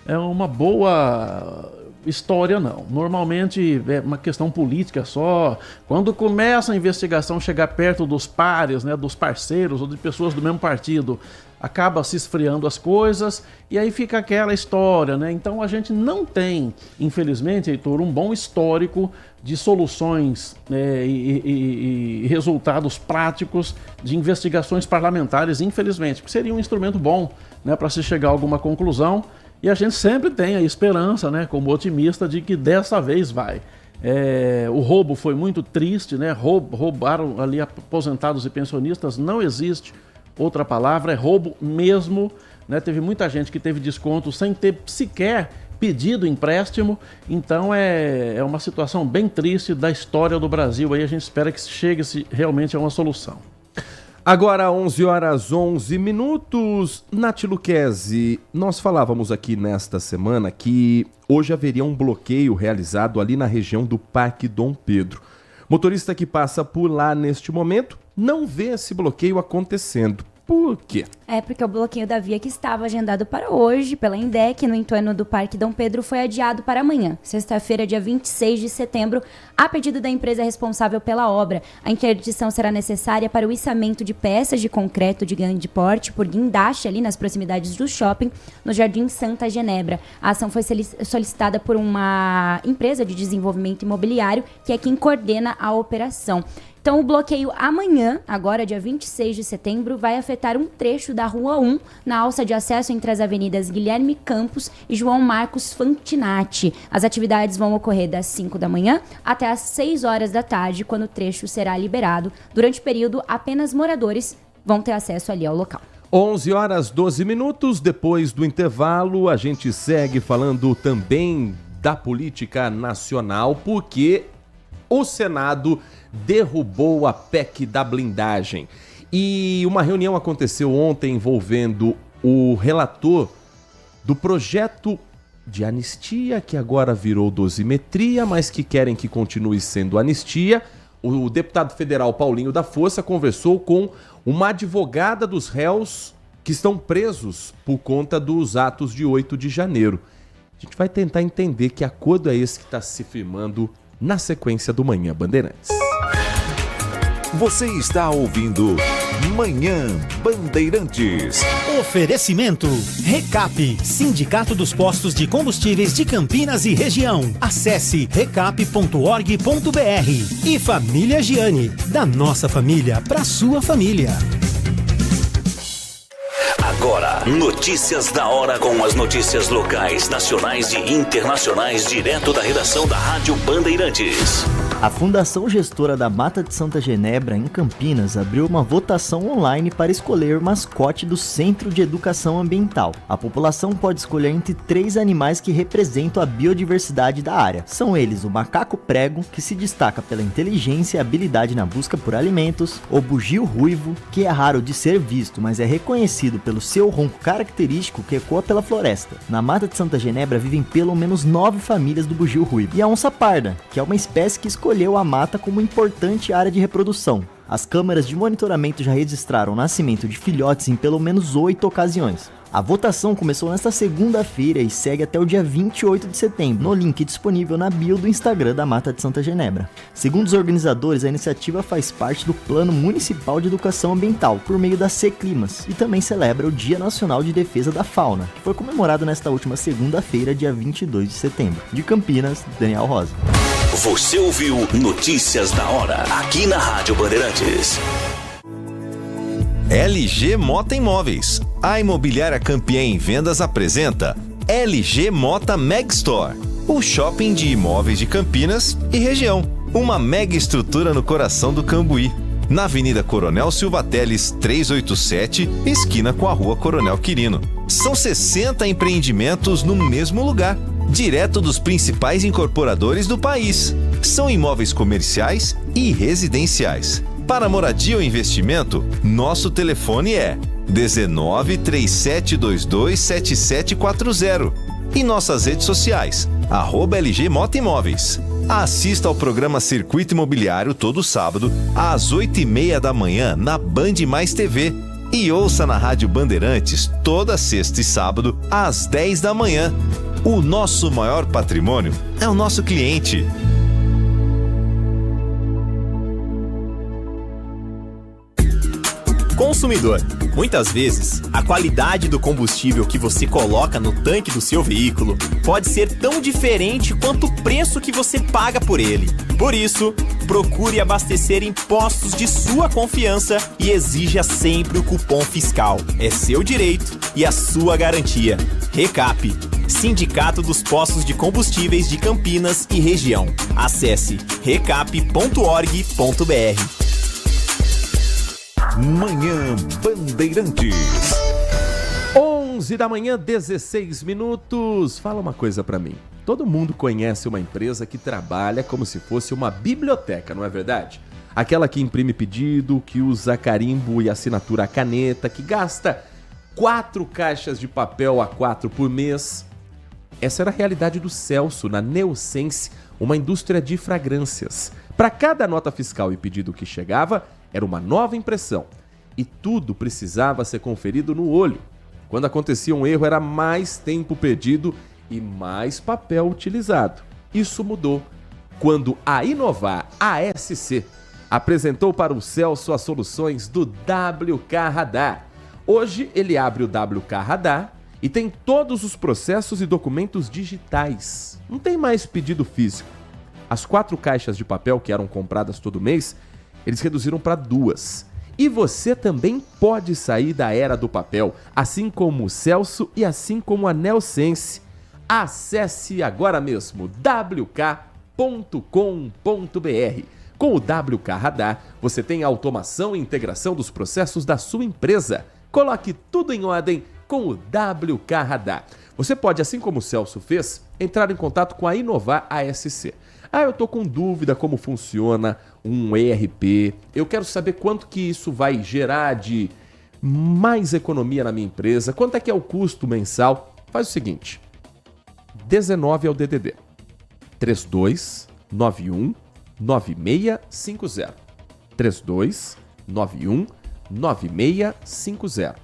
uma boa história, não. Normalmente é uma questão política só. Quando começa a investigação chegar perto dos pares, né, dos parceiros ou de pessoas do mesmo partido, acaba se esfriando as coisas e aí fica aquela história, né? Então a gente não tem, infelizmente, Heitor, um bom histórico de soluções e resultados práticos de investigações parlamentares, infelizmente, porque seria um instrumento bom, né, para se chegar a alguma conclusão, e a gente sempre tem a esperança, né, como otimista, de que dessa vez vai. O roubo foi muito triste, né? Roubaram ali aposentados e pensionistas, não existe outra palavra, é roubo mesmo, né? Teve muita gente que teve desconto sem ter sequer pedido empréstimo, então é uma situação bem triste da história do Brasil, aí a gente espera que chegue realmente a uma solução. Agora, 11h11. Nath Luquezzi, nós falávamos aqui nesta semana que hoje haveria um bloqueio realizado ali na região do Parque Dom Pedro. Motorista que passa por lá neste momento não vê esse bloqueio acontecendo. Por quê? Porque o bloqueio da via que estava agendado para hoje pela INDEC no entorno do Parque Dom Pedro foi adiado para amanhã, sexta-feira, dia 26 de setembro, a pedido da empresa responsável pela obra. A interdição será necessária para o içamento de peças de concreto de grande porte por guindaste ali nas proximidades do shopping, no Jardim Santa Genebra. A ação foi solicitada por uma empresa de desenvolvimento imobiliário, que é quem coordena a operação. Então, o bloqueio amanhã, agora dia 26 de setembro, vai afetar um trecho da Rua 1, na alça de acesso entre as avenidas Guilherme Campos e João Marcos Fantinatti. As atividades vão ocorrer das 5 da manhã até as 6 horas da tarde, quando o trecho será liberado. Durante o período, apenas moradores vão ter acesso ali ao local. 11h12. Depois do intervalo, a gente segue falando também da política nacional, porque o Senado derrubou a PEC da blindagem. E uma reunião aconteceu ontem envolvendo o relator do projeto de anistia, que agora virou dosimetria, mas que querem que continue sendo anistia. O deputado federal Paulinho da Força conversou com uma advogada dos réus que estão presos por conta dos atos de 8 de janeiro. A gente vai tentar entender que acordo é esse que está se firmando na sequência do Manhã Bandeirantes. Você está ouvindo Manhã Bandeirantes. Oferecimento Recap, Sindicato dos Postos de Combustíveis de Campinas e Região. Acesse recap.org.br. E Família Giani, da nossa família para sua família. Agora, notícias da hora com as notícias locais, nacionais e internacionais, direto da redação da Rádio Bandeirantes. A Fundação Gestora da Mata de Santa Genebra, em Campinas, abriu uma votação online para escolher o mascote do Centro de Educação Ambiental. A população pode escolher entre 3 animais que representam a biodiversidade da área. São eles o macaco prego, que se destaca pela inteligência e habilidade na busca por alimentos, o bugio ruivo, que é raro de ser visto, mas é reconhecido pelo seu ronco característico que ecoa pela floresta. Na Mata de Santa Genebra vivem pelo menos 9 famílias do bugio ruivo. E a onça parda, que é uma espécie que escolheu a mata como importante área de reprodução. As câmeras de monitoramento já registraram o nascimento de filhotes em pelo menos 8 ocasiões. A votação começou nesta segunda-feira e segue até o dia 28 de setembro, no link disponível na bio do Instagram da Mata de Santa Genebra. Segundo os organizadores, a iniciativa faz parte do Plano Municipal de Educação Ambiental, por meio da C-Climas, e também celebra o Dia Nacional de Defesa da Fauna, que foi comemorado nesta última segunda-feira, dia 22 de setembro. De Campinas, Daniel Rosa. Você ouviu Notícias da Hora, aqui na Rádio Bandeirantes. LG Mota Imóveis. A imobiliária campeã em vendas apresenta LG Mota Meg Store, o shopping de imóveis de Campinas e região. Uma mega estrutura no coração do Cambuí, na Avenida Coronel Silva Teles 387, esquina com a Rua Coronel Quirino. São 60 empreendimentos no mesmo lugar, direto dos principais incorporadores do país. São imóveis comerciais e residenciais. Para moradia ou investimento, nosso telefone é 19 3722 7740 e nossas redes sociais, @LG Mota Imóveis. Assista ao programa Circuito Imobiliário todo sábado, às 8h30 da manhã, na Band Mais TV. E ouça na Rádio Bandeirantes toda sexta e sábado, às 10 da manhã. O nosso maior patrimônio é o nosso cliente. consumidor. Muitas vezes, a qualidade do combustível que você coloca no tanque do seu veículo pode ser tão diferente quanto o preço que você paga por ele. Por isso, procure abastecer em postos de sua confiança e exija sempre o cupom fiscal. É seu direito e a sua garantia. Recap, Sindicato dos Postos de Combustíveis de Campinas e Região. Acesse recap.org.br. Manhã Bandeirantes. 11 da manhã, 16 minutos. Fala uma coisa pra mim. Todo mundo conhece uma empresa que trabalha como se fosse uma biblioteca, não é verdade? Aquela que imprime pedido, que usa carimbo e assinatura a caneta, que gasta 4 caixas de papel A4 por mês. Essa era a realidade do Celso na Neosense, uma indústria de fragrâncias. Para cada nota fiscal e pedido que chegava, era uma nova impressão. E tudo precisava ser conferido no olho. Quando acontecia um erro, era mais tempo perdido e mais papel utilizado. Isso mudou quando a Inovar ASC apresentou para o Celso as soluções do WK Radar. Hoje ele abre o WK Radar e tem todos os processos e documentos digitais. Não tem mais pedido físico. As 4 caixas de papel que eram compradas todo mês, eles reduziram para 2. E você também pode sair da era do papel, assim como o Celso e assim como a Neosense. Acesse agora mesmo wk.com.br. Com o WK Radar, você tem a automação e integração dos processos da sua empresa. Coloque tudo em ordem com o WK Radar. Você pode, assim como o Celso fez, entrar em contato com a Inovar ASC. Eu tô com dúvida como funciona um ERP, eu quero saber quanto que isso vai gerar de mais economia na minha empresa, quanto é que é o custo mensal. Faz o seguinte, 19 é o DDD, 3291 9650, 3291 9650.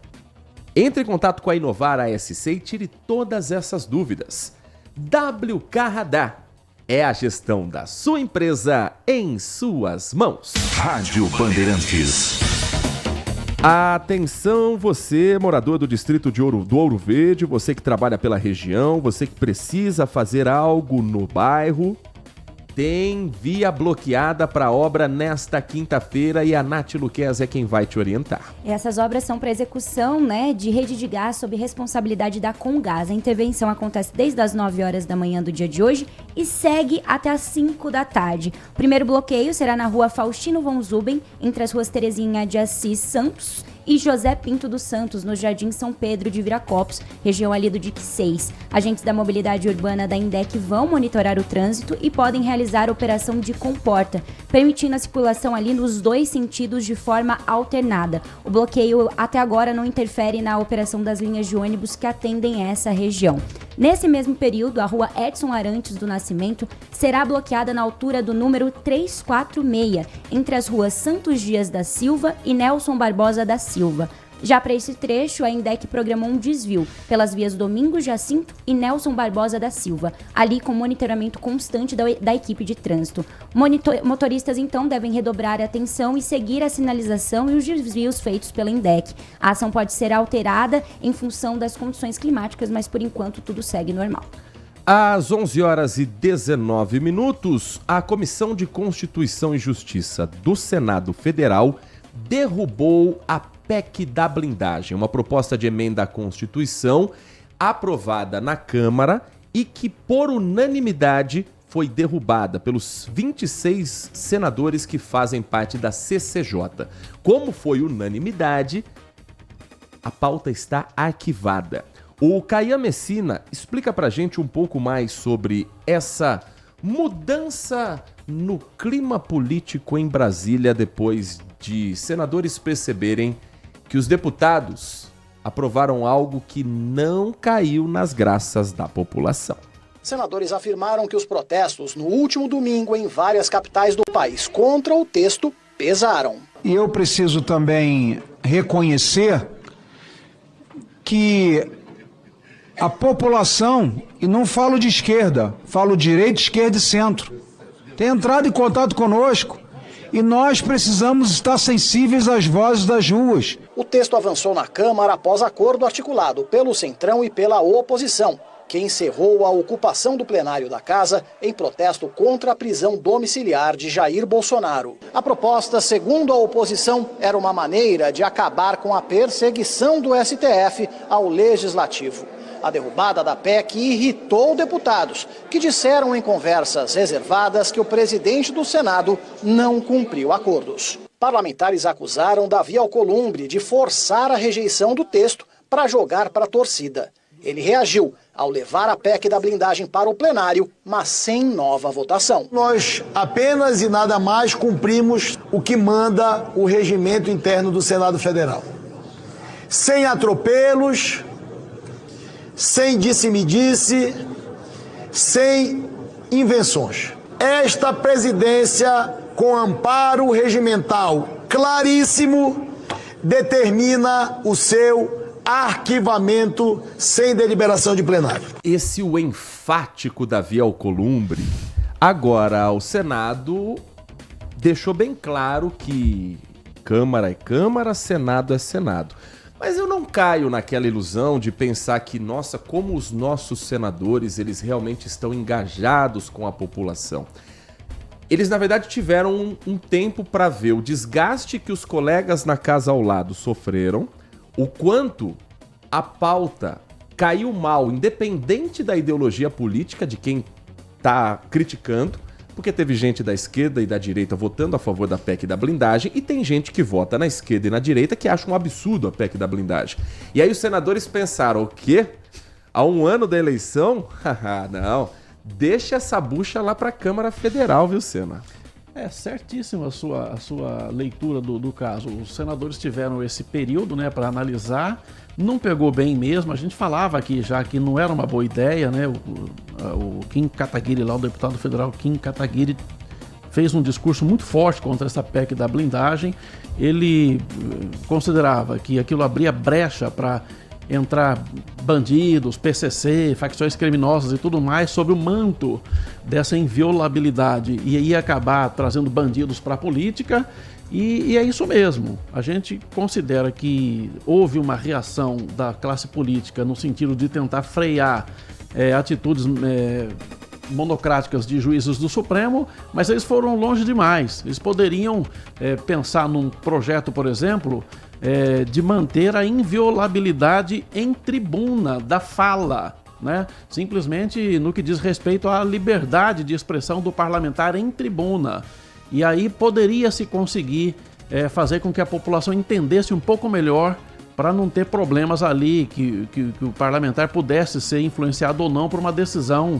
Entre em contato com a Inovar ASC e tire todas essas dúvidas. WK Radar é a gestão da sua empresa em suas mãos. Rádio Bandeirantes. Atenção, você, morador do distrito do Ouro Verde, você que trabalha pela região, você que precisa fazer algo no bairro, tem via bloqueada para obra nesta quinta-feira e a Nath Luquez é quem vai te orientar. Essas obras são para execução, de rede de gás sob responsabilidade da Comgás. A intervenção acontece desde as 9 horas da manhã do dia de hoje e segue até as 5 da tarde. O primeiro bloqueio será na rua Faustino von Zuben, entre as ruas Terezinha de Assis Santos e José Pinto dos Santos, no Jardim São Pedro de Viracopos, região ali do DIC 6. Agentes da mobilidade urbana da INDEC vão monitorar o trânsito e podem realizar a operação de comporta, permitindo a circulação ali nos 2 sentidos de forma alternada. O bloqueio até agora não interfere na operação das linhas de ônibus que atendem essa região. Nesse mesmo período, a rua Edson Arantes do Nascimento será bloqueada na altura do número 346, entre as ruas Santos Dias da Silva e Nelson Barbosa da Silva. Já para esse trecho, a INDEC programou um desvio pelas vias Domingos Jacinto e Nelson Barbosa da Silva, ali com monitoramento constante da equipe de trânsito. Motoristas, então, devem redobrar a atenção e seguir a sinalização e os desvios feitos pela INDEC. A ação pode ser alterada em função das condições climáticas, mas por enquanto tudo segue normal. Às 11 horas e 19 minutos, a Comissão de Constituição e Justiça do Senado Federal derrubou a PEC da blindagem, uma proposta de emenda à Constituição aprovada na Câmara e que, por unanimidade, foi derrubada pelos 26 senadores que fazem parte da CCJ. Como foi unanimidade, a pauta está arquivada. O Caian Messina explica pra gente um pouco mais sobre essa mudança no clima político em Brasília depois de senadores perceberem que os deputados aprovaram algo que não caiu nas graças da população. Senadores afirmaram que os protestos no último domingo em várias capitais do país contra o texto pesaram. E eu preciso também reconhecer que a população, e não falo de esquerda, falo direita, esquerda e centro, tem entrado em contato conosco e nós precisamos estar sensíveis às vozes das ruas. O texto avançou na Câmara após acordo articulado pelo Centrão e pela oposição, que encerrou a ocupação do plenário da casa em protesto contra a prisão domiciliar de Jair Bolsonaro. A proposta, segundo a oposição, era uma maneira de acabar com a perseguição do STF ao Legislativo. A derrubada da PEC irritou deputados, que disseram em conversas reservadas que o presidente do Senado não cumpriu acordos. Parlamentares acusaram Davi Alcolumbre de forçar a rejeição do texto para jogar para a torcida. Ele reagiu ao levar a PEC da blindagem para o plenário, mas sem nova votação. Nós apenas e nada mais cumprimos o que manda o regimento interno do Senado Federal. Sem atropelos, sem disse-me-disse, sem invenções. Esta presidência, com amparo regimental claríssimo, determina o seu arquivamento sem deliberação de plenário. Esse o enfático Davi Alcolumbre. Agora, o Senado deixou bem claro que Câmara é Câmara, Senado é Senado. Mas eu não caio naquela ilusão de pensar que, nossa, como os nossos senadores, eles realmente estão engajados com a população. Eles, na verdade, tiveram um tempo para ver o desgaste que os colegas na casa ao lado sofreram, o quanto a pauta caiu mal, independente da ideologia política de quem está criticando, porque teve gente da esquerda e da direita votando a favor da PEC da blindagem e tem gente que vota na esquerda e na direita que acha um absurdo a PEC da blindagem. E aí os senadores pensaram, o quê? Há um ano da eleição? Haha, não, deixa essa bucha lá para a Câmara Federal, viu, Sena? É certíssima a sua leitura do caso. Os senadores tiveram esse período, né, para analisar. Não pegou bem mesmo. A gente falava aqui já que não era uma boa ideia, né? O Kim Kataguiri, lá, o deputado federal Kim Kataguiri, fez um discurso muito forte contra essa PEC da blindagem. Ele considerava que aquilo abria brecha para entrar bandidos, PCC, facções criminosas e tudo mais sob o manto dessa inviolabilidade e ia acabar trazendo bandidos para a política e é isso mesmo. A gente considera que houve uma reação da classe política no sentido de tentar frear atitudes monocráticas de juízes do Supremo, mas eles foram longe demais. Eles poderiam pensar num projeto, por exemplo, de manter a inviolabilidade em tribuna da fala, né? Simplesmente no que diz respeito à liberdade de expressão do parlamentar em tribuna. E aí poderia se conseguir fazer com que a população entendesse um pouco melhor para não ter problemas ali, que o parlamentar pudesse ser influenciado ou não por uma decisão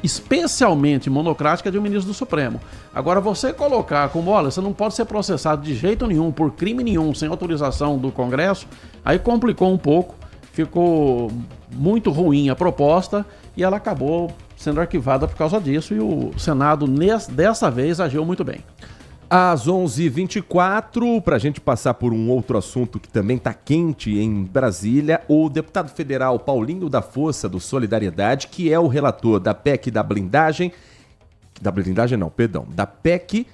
especialmente monocrática de um ministro do Supremo. Agora, você colocar como, olha, você não pode ser processado de jeito nenhum, por crime nenhum, sem autorização do Congresso, aí complicou um pouco, ficou muito ruim a proposta e ela acabou sendo arquivada por causa disso e o Senado, dessa vez, agiu muito bem. Às 11h24, para a gente passar por um outro assunto que também está quente em Brasília, o deputado federal Paulinho da Força, do Solidariedade, que é o relator da PEC da blindagem, da PEC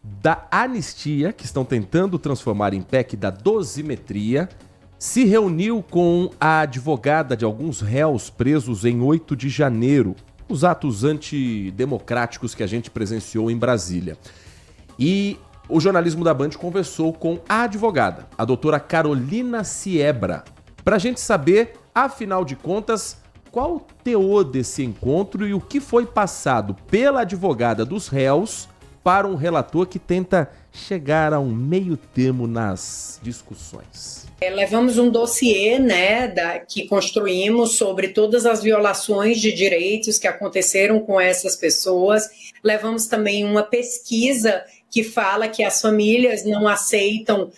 da anistia, que estão tentando transformar em PEC da dosimetria, se reuniu com a advogada de alguns réus presos em 8 de janeiro, os atos antidemocráticos que a gente presenciou em Brasília. E o jornalismo da Band conversou com a advogada, a doutora Carolina Siebra, para a gente saber, afinal de contas, qual o teor desse encontro e o que foi passado pela advogada dos réus para um relator que tenta chegar a um meio termo nas discussões. Levamos um dossiê, que construímos sobre todas as violações de direitos que aconteceram com essas pessoas. Levamos também uma pesquisa que fala que as famílias não aceitam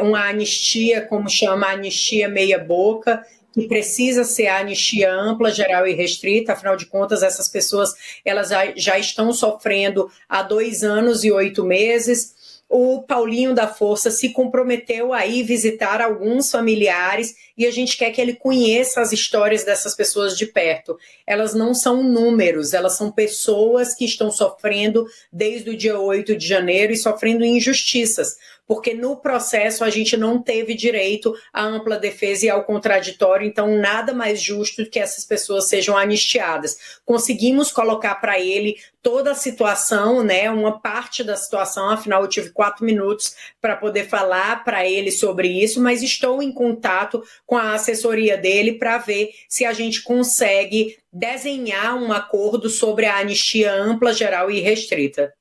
uma anistia, como chama a anistia meia-boca, que precisa ser a anistia ampla, geral e restrita. Afinal de contas, essas pessoas elas já estão sofrendo há 2 anos e 8 meses. O Paulinho da Força se comprometeu a ir visitar alguns familiares e a gente quer que ele conheça as histórias dessas pessoas de perto. Elas não são números, elas são pessoas que estão sofrendo desde o dia 8 de janeiro e sofrendo injustiças, porque no processo a gente não teve direito à ampla defesa e ao contraditório, então nada mais justo do que essas pessoas sejam anistiadas. Conseguimos colocar para ele toda a situação, né, uma parte da situação, afinal eu tive 4 minutos para poder falar para ele sobre isso, mas estou em contato com a assessoria dele para ver se a gente consegue desenhar um acordo sobre a anistia ampla, geral e restrita.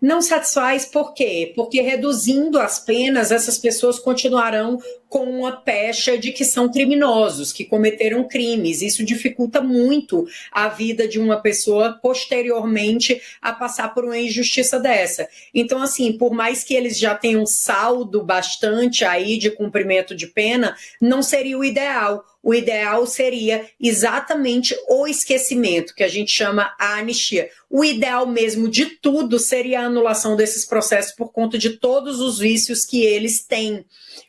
Não satisfaz por quê? Porque reduzindo as penas, essas pessoas continuarão com uma pecha de que são criminosos, que cometeram crimes. Isso dificulta muito a vida de uma pessoa posteriormente a passar por uma injustiça dessa. Então, assim, por mais que eles já tenham saldo bastante aí de cumprimento de pena, não seria o ideal. O ideal seria exatamente o esquecimento, que a gente chama a anistia. O ideal mesmo de tudo seria a anulação desses processos por conta de todos os vícios que eles têm.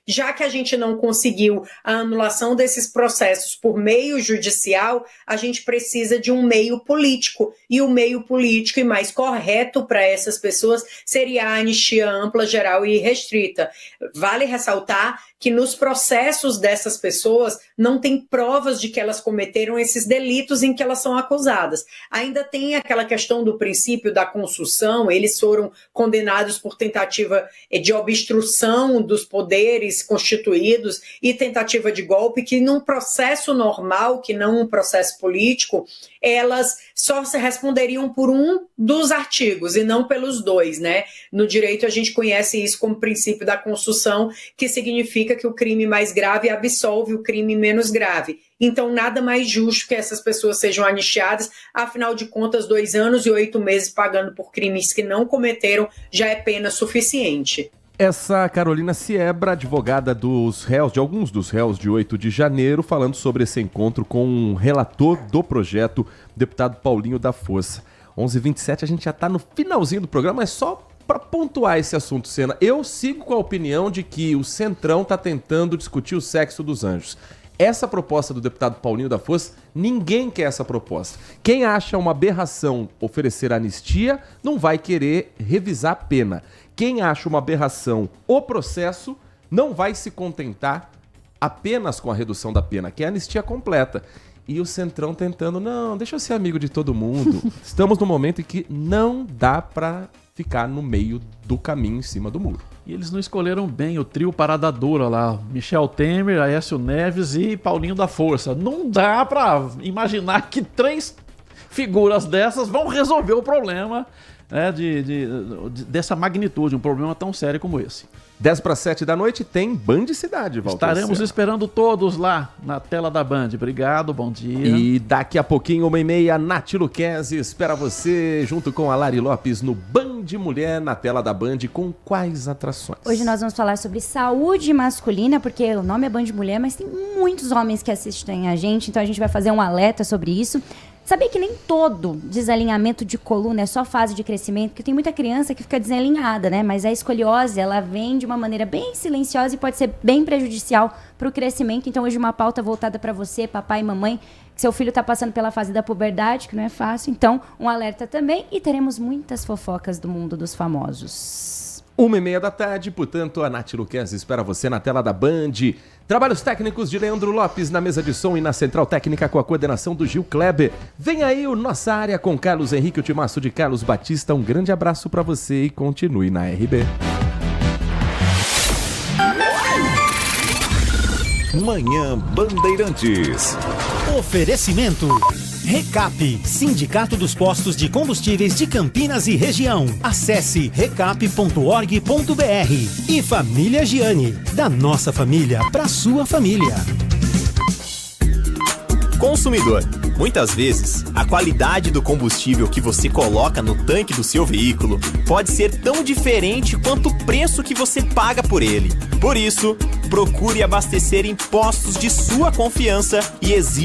Já que a gente não conseguiu a anulação desses processos por meio judicial, a gente precisa de um meio político. E o meio político e mais correto para essas pessoas seria a anistia ampla, geral e restrita. Vale ressaltar que nos processos dessas pessoas não tem provas de que elas cometeram esses delitos em que elas são acusadas. Ainda tem aquela questão do princípio da consução, eles foram condenados por tentativa de obstrução dos poderes constituídos e tentativa de golpe, que num processo normal, que não um processo político, elas só se responderiam por um dos artigos e não pelos dois, né? No direito a gente conhece isso como princípio da consução, que significa que o crime mais grave absolve o crime menos grave. Então, nada mais justo que essas pessoas sejam anistiadas, afinal de contas, 2 anos e 8 meses pagando por crimes que não cometeram já é pena suficiente. Essa Carolina Siebra, advogada dos réus, de alguns dos réus de 8 de janeiro, falando sobre esse encontro com um relator do projeto, o deputado Paulinho da Força. 11h27, a gente já está no finalzinho do programa, mas só para pontuar esse assunto, Sena, eu sigo com a opinião de que o Centrão está tentando discutir o sexo dos anjos. Essa proposta do deputado Paulinho da Força, ninguém quer essa proposta. Quem acha uma aberração oferecer anistia, não vai querer revisar a pena. Quem acha uma aberração o processo, não vai se contentar apenas com a redução da pena, que é a anistia completa. E o Centrão tentando, não, deixa eu ser amigo de todo mundo. Estamos num momento em que não dá para ficar no meio do caminho, em cima do muro. E eles não escolheram bem o trio parada dura lá, Michel Temer, Aécio Neves e Paulinho da Força. Não dá para imaginar que 3 figuras dessas vão resolver o problema, né, dessa magnitude, um problema tão sério como esse. 10:07 da noite tem Band Cidade, Walter. Estaremos esperando todos lá na tela da Band. Obrigado, bom dia. E daqui a pouquinho, 1h30, Nath Luquezzi espera você, junto com a Lari Lopes, no Band Mulher, na tela da Band, com quais atrações? Hoje nós vamos falar sobre saúde masculina, porque o nome é Band Mulher, mas tem muitos homens que assistem a gente, então a gente vai fazer um alerta sobre isso. Sabia que nem todo desalinhamento de coluna é só fase de crescimento, porque tem muita criança que fica desalinhada, né? Mas a escoliose, ela vem de uma maneira bem silenciosa e pode ser bem prejudicial para o crescimento. Então hoje uma pauta voltada para você, papai e mamãe, que seu filho está passando pela fase da puberdade, que não é fácil. Então, um alerta também, e teremos muitas fofocas do mundo dos famosos. 1h30 da tarde, portanto, a Nath Luquezzi espera você na tela da Band. Trabalhos técnicos de Leandro Lopes na mesa de som e na central técnica com a coordenação do Gil Kleber. Vem aí o Nossa Área com Carlos Henrique, o timaço de Carlos Batista. Um grande abraço para você e continue na RB. Manhã Bandeirantes. Oferecimento. Recap, Sindicato dos Postos de Combustíveis de Campinas e Região. Acesse recap.org.br. E Família Giani, da nossa família para sua família. Consumidor, muitas vezes, a qualidade do combustível que você coloca no tanque do seu veículo pode ser tão diferente quanto o preço que você paga por ele. Por isso, procure abastecer em postos de sua confiança e exija